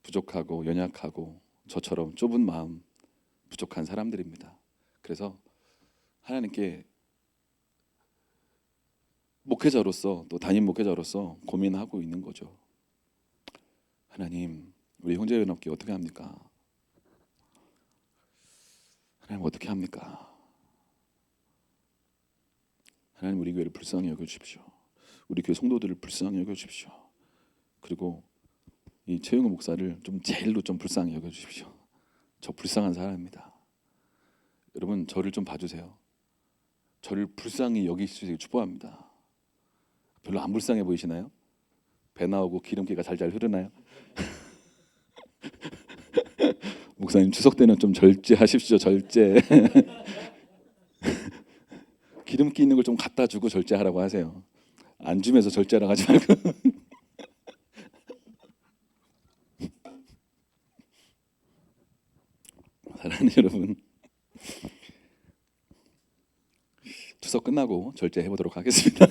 부족하고 연약하고 저처럼 좁은 마음 부족한 사람들입니다. 그래서 하나님께 목회자로서 또 담임 목회자로서 고민하고 있는 거죠. 하나님, 우리 형제연합회 어떻게 합니까? 하나님 어떻게 합니까? 하나님 우리 교회를 불쌍히 여겨주십시오. 우리 교회 성도들을 불쌍히 여겨주십시오. 그리고 이 최영우 목사를 좀 제일로 좀 불쌍히 여겨주십시오. 저 불쌍한 사람입니다. 여러분 저를 좀 봐주세요. 저를 불쌍히 여기실 수 있게 축복합니다. 별로 안 불쌍해 보이시나요? 배 나오고 기름기가 잘잘 흐르나요? 목사님 추석 때는 좀 절제하십시오. 절제. 기름기 있는 걸 좀 갖다 주고 절제하라고 하세요. 안 주면서 절제하라고 하지 말고. 사랑하는 여러분, 추석 끝나고 절제해 보도록 하겠습니다.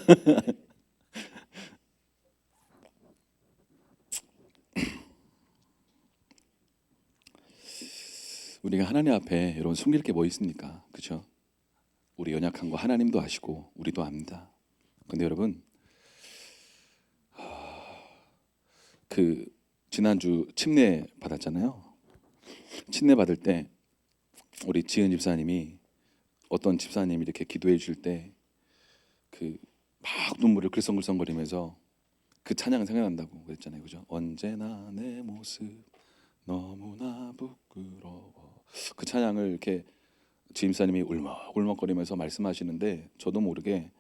우리가 하나님 앞에 여러분 숨길 게 뭐 있습니까? 그렇죠? 우리 연약한 거 하나님도 아시고 우리도 압니다. 근데 여러분, 그 지난주 침례 받았잖아요. 침례 받을 때 우리 지은 집사님이 어떤 집사님이 이렇게 기도해 주실 때 그 막 눈물을 글썽글썽거리면서 그 찬양을 생각난다고 그랬잖아요. 그죠? 언제나 내 모습 너무나 부끄러워. 그 찬양을 이렇게 지임사님이 울먹울먹거리면서 말씀하시는데 저도 모르게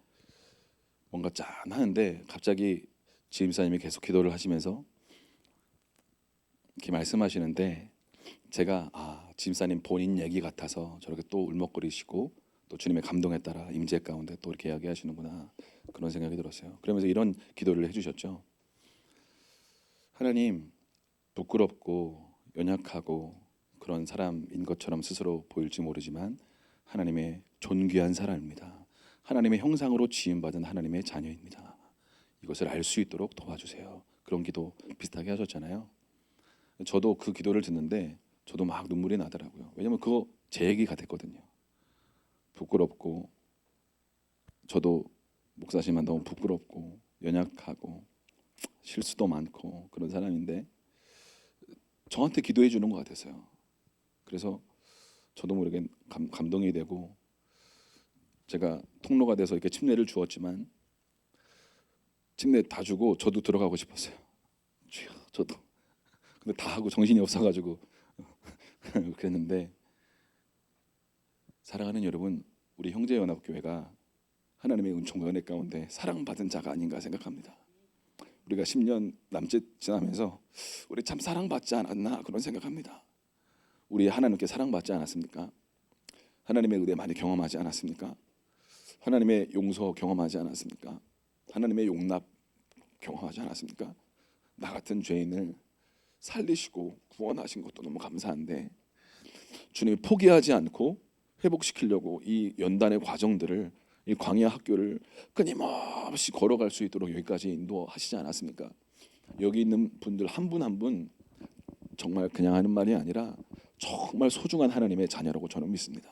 뭔가 짠하는데 갑자기 지임사님이 계속 기도를 하시면서 이렇게 말씀하시는데 제가 지임사님 본인 얘기 같아서 저렇게 또 울먹거리시고 또 주님의 감동에 따라 임재 가운데 또 이렇게 이야기하시는구나 그런 생각이 들었어요. 그러면서 이런 기도를 해주셨죠. 하나님, 부끄럽고 연약하고 그런 사람인 것처럼 스스로 보일지 모르지만 하나님의 존귀한 사람입니다. 하나님의 형상으로 지음받은 하나님의 자녀입니다. 이것을 알 수 있도록 도와주세요. 그런 기도 비슷하게 하셨잖아요. 저도 그 기도를 듣는데 저도 막 눈물이 나더라고요. 왜냐하면 그거 제 얘기 같았거든요. 부끄럽고 저도 목사지만 너무 부끄럽고 연약하고 실수도 많고 그런 사람인데 저한테 기도해 주는 것 같았어요. 그래서 저도 모르게 감동이 되고 제가 통로가 돼서 이렇게 침례를 주었지만 침례 다 주고 저도 들어가고 싶었어요. 주여, 저도. 근데 다 하고 정신이 없어가지고 그랬는데 사랑하는 여러분, 우리 형제연합교회가 하나님의 은총과 은혜 가운데 사랑받은 자가 아닌가 생각합니다. 우리가 10년 남짓 지나면서 우리 참 사랑받지 않았나 그런 생각합니다. 우리 하나님께 사랑받지 않았습니까? 하나님의 은혜 많이 경험하지 않았습니까? 하나님의 용서 경험하지 않았습니까? 하나님의 용납 경험하지 않았습니까? 나 같은 죄인을 살리시고 구원하신 것도 너무 감사한데 주님이 포기하지 않고 회복시키려고 이 연단의 과정들을 이 광야 학교를 끊임없이 걸어갈 수 있도록 여기까지 인도하시지 않았습니까? 여기 있는 분들 한 분 한 분 정말 그냥 하는 말이 아니라 정말 소중한 하나님의 자녀라고 저는 믿습니다.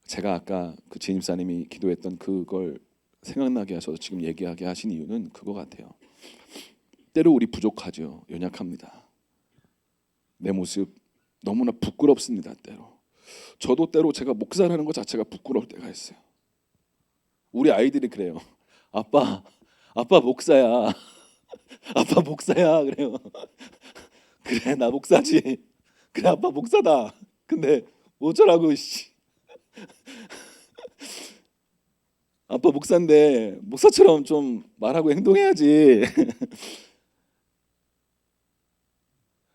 제가 아까 그 지임사님이 기도했던 그걸 생각나게 하셔서 지금 얘기하게 하신 이유는 그거 같아요. 때로 우리 부족하죠. 연약합니다. 내 모습 너무나 부끄럽습니다. 때로 저도 때로 제가 목사라는 것 자체가 부끄러울 때가 있어요. 우리 아이들이 그래요. 아빠 목사야. 아빠 목사야 그래요. 그래 나 목사지. 그래 아빠 목사다. 근데 어쩌라고 씨. 아빠 목사인데 목사처럼 좀 말하고 행동해야지.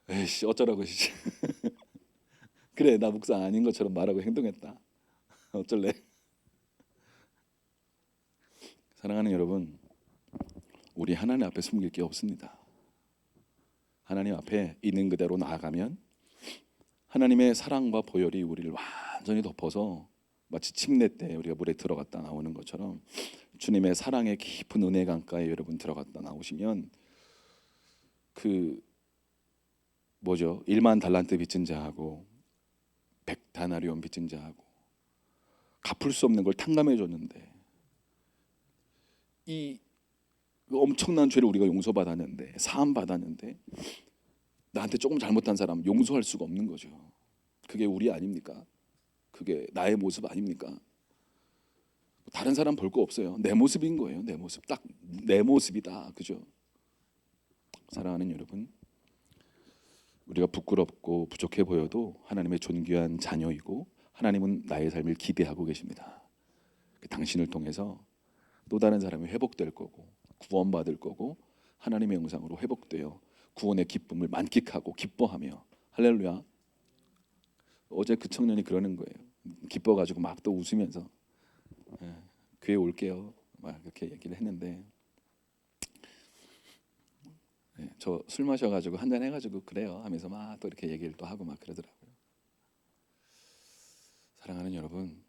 에이씨 어쩌라고 씨. 그래 나 목사 아닌 것처럼 말하고 행동했다. 어쩔래? 사랑하는 여러분, 우리 하나님 앞에 숨길 게 없습니다. 하나님 앞에 있는 그대로 나아가면 하나님의 사랑과 보혈이 우리를 완전히 덮어서 마치 침례 때 우리가 물에 들어갔다 나오는 것처럼 주님의 사랑의 깊은 은혜 강가에 여러분 들어갔다 나오시면 그 뭐죠? 1만 달란트 빚진 자하고 100다나리온 빚진 자하고 갚을 수 없는 걸 탕감해 줬는데 이 엄청난 죄를 우리가 용서받았는데 사함 받았는데 나한테 조금 잘못한 사람 용서할 수가 없는 거죠. 그게 우리 아닙니까? 그게 나의 모습 아닙니까? 다른 사람 볼 거 없어요. 내 모습인 거예요. 내 모습 딱 내 모습이다. 그죠? 사랑하는 여러분, 우리가 부끄럽고 부족해 보여도 하나님의 존귀한 자녀이고 하나님은 나의 삶을 기대하고 계십니다. 당신을 통해서 또 다른 사람이 회복될 거고 구원받을 거고 하나님의 영상으로 회복되어 구원의 기쁨을 만끽하고 기뻐하며 할렐루야. 어제 그 청년이 그러는 거예요. 기뻐가지고 막 또 웃으면서 교회 올게요 막 이렇게 얘기를 했는데 저 술 마셔가지고 한잔 해가지고 그래요 하면서 막 또 이렇게 얘기를 또 하고 막 그러더라고요. 사랑하는 여러분,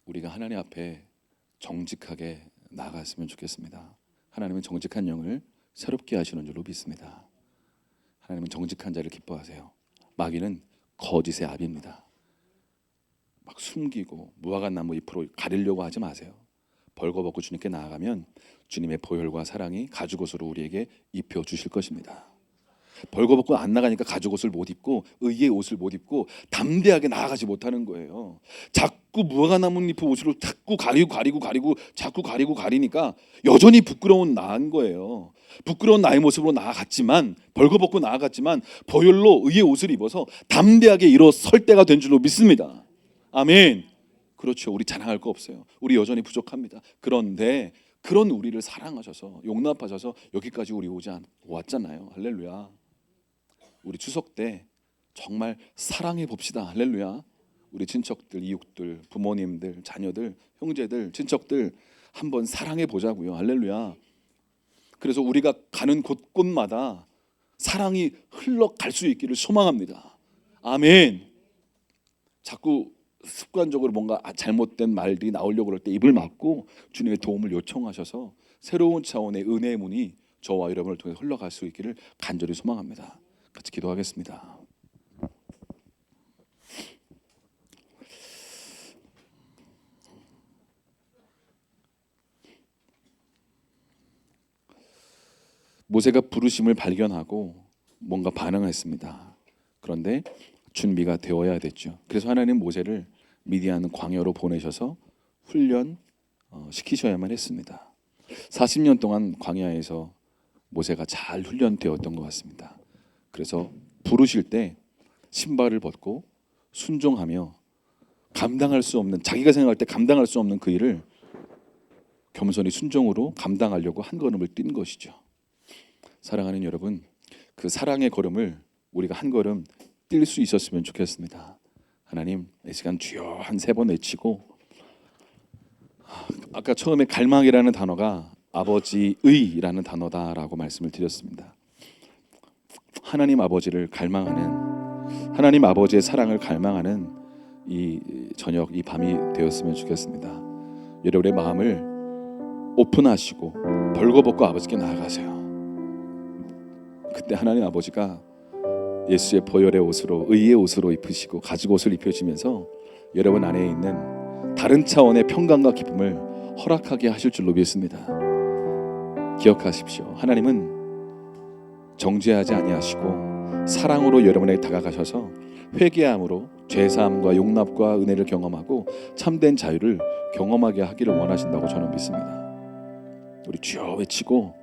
우리가 하나님 앞에 정직하게 나아갔으면 좋겠습니다. 하나님은 정직한 영을 새롭게 하시는 줄로 믿습니다. 하나님은 정직한 자를 기뻐하세요. 마귀는 거짓의 압입니다. 막 숨기고 무화과 나무 잎으로 가리려고 하지 마세요. 벌거벗고 주님께 나아가면 주님의 보혈과 사랑이 가죽옷으로 우리에게 입혀 주실 것입니다. 벌거벗고 안 나가니까 가죽옷을 못 입고 의의 옷을 못 입고 담대하게 나아가지 못하는 거예요. 자꾸 무화과 나무 잎 옷으로 자꾸 자꾸 가리니까 여전히 부끄러운 나인 거예요. 부끄러운 나의 모습으로 나아갔지만 벌거벗고 나아갔지만 보혈로 의의 옷을 입어서 담대하게 일어설 때가 된 줄로 믿습니다. 아멘. 그렇죠. 우리 자랑할 거 없어요. 우리 여전히 부족합니다. 그런데 그런 우리를 사랑하셔서 용납하셔서 여기까지 우리 왔잖아요. 할렐루야. 우리 추석 때 정말 사랑해 봅시다. 할렐루야. 우리 친척들, 이웃들, 부모님들, 자녀들, 형제들, 친척들 한번 사랑해 보자고요. 할렐루야. 그래서 우리가 가는 곳곳마다 사랑이 흘러갈 수 있기를 소망합니다. 아멘. 자꾸 습관적으로 뭔가 잘못된 말이 나오려고 그럴 때 입을 막고 주님의 도움을 요청하셔서 새로운 차원의 은혜의 문이 저와 여러분을 통해 흘러갈 수 있기를 간절히 소망합니다. 같이 기도하겠습니다. 모세가 부르심을 발견하고 뭔가 반응했습니다. 그런데 준비가 되어야 됐죠. 그래서 하나님 모세를 미디안 광야로 보내셔서 훈련 시키셔야만 했습니다. 40년 동안 광야에서 모세가 잘 훈련되었던 것 같습니다. 그래서 부르실 때 신발을 벗고 순종하며 감당할 수 없는, 자기가 생각할 때 감당할 수 없는 그 일을 겸손히 순종으로 감당하려고 한 걸음을 뛴 것이죠. 사랑하는 여러분, 그 사랑의 걸음을 우리가 한 걸음 뛸 수 있었으면 좋겠습니다. 하나님, 이 시간 주여 한 3번 외치고, 아까 처음에 갈망이라는 단어가 아버지의라는 단어다라고 말씀을 드렸습니다. 하나님 아버지를 갈망하는, 하나님 아버지의 사랑을 갈망하는 이 저녁, 이 밤이 되었으면 좋겠습니다. 여러분의 마음을 오픈하시고 벌거벗고 아버지께 나아가세요. 그때 하나님 아버지가 예수의 보혈의 옷으로, 의의 옷으로 입히시고 가죽옷을 입혀주면서 여러분 안에 있는 다른 차원의 평강과 기쁨을 허락하게 하실 줄로 믿습니다. 기억하십시오. 하나님은 정죄하지 아니하시고 사랑으로 여러분에게 다가가셔서 회개함으로 죄사함과 용납과 은혜를 경험하고 참된 자유를 경험하게 하기를 원하신다고 저는 믿습니다. 우리 주여 외치고,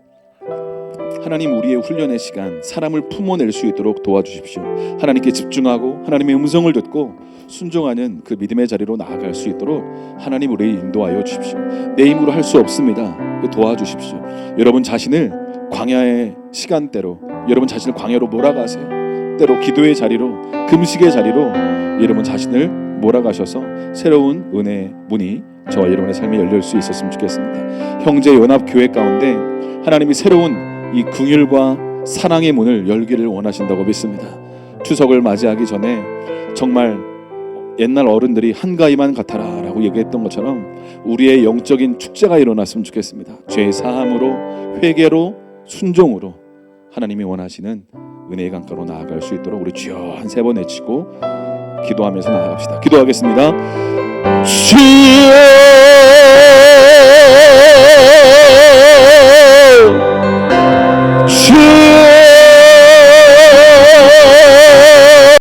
하나님, 우리의 훈련의 시간, 사람을 품어낼 수 있도록 도와주십시오. 하나님께 집중하고 하나님의 음성을 듣고 순종하는 그 믿음의 자리로 나아갈 수 있도록 하나님 우리를 인도하여 주십시오. 내 힘으로 할 수 없습니다. 도와주십시오. 여러분 자신을 광야의 시간대로, 여러분 자신을 광야로 몰아가세요. 때로 기도의 자리로, 금식의 자리로 여러분 자신을 몰아가셔서 새로운 은혜의 문이 저와 여러분의 삶에 열릴 수 있었으면 좋겠습니다. 형제 연합 교회 가운데 하나님이 새로운 이 긍휼과 사랑의 문을 열기를 원하신다고 믿습니다. 추석을 맞이하기 전에 정말 옛날 어른들이 한가위만 같아라 라고 얘기했던 것처럼 우리의 영적인 축제가 일어났으면 좋겠습니다. 죄 사함으로, 회개로, 순종으로 하나님이 원하시는 은혜의 강가로 나아갈 수 있도록 우리 주여 한 3번 외치고 기도하면서 나아갑시다. 기도하겠습니다. 주여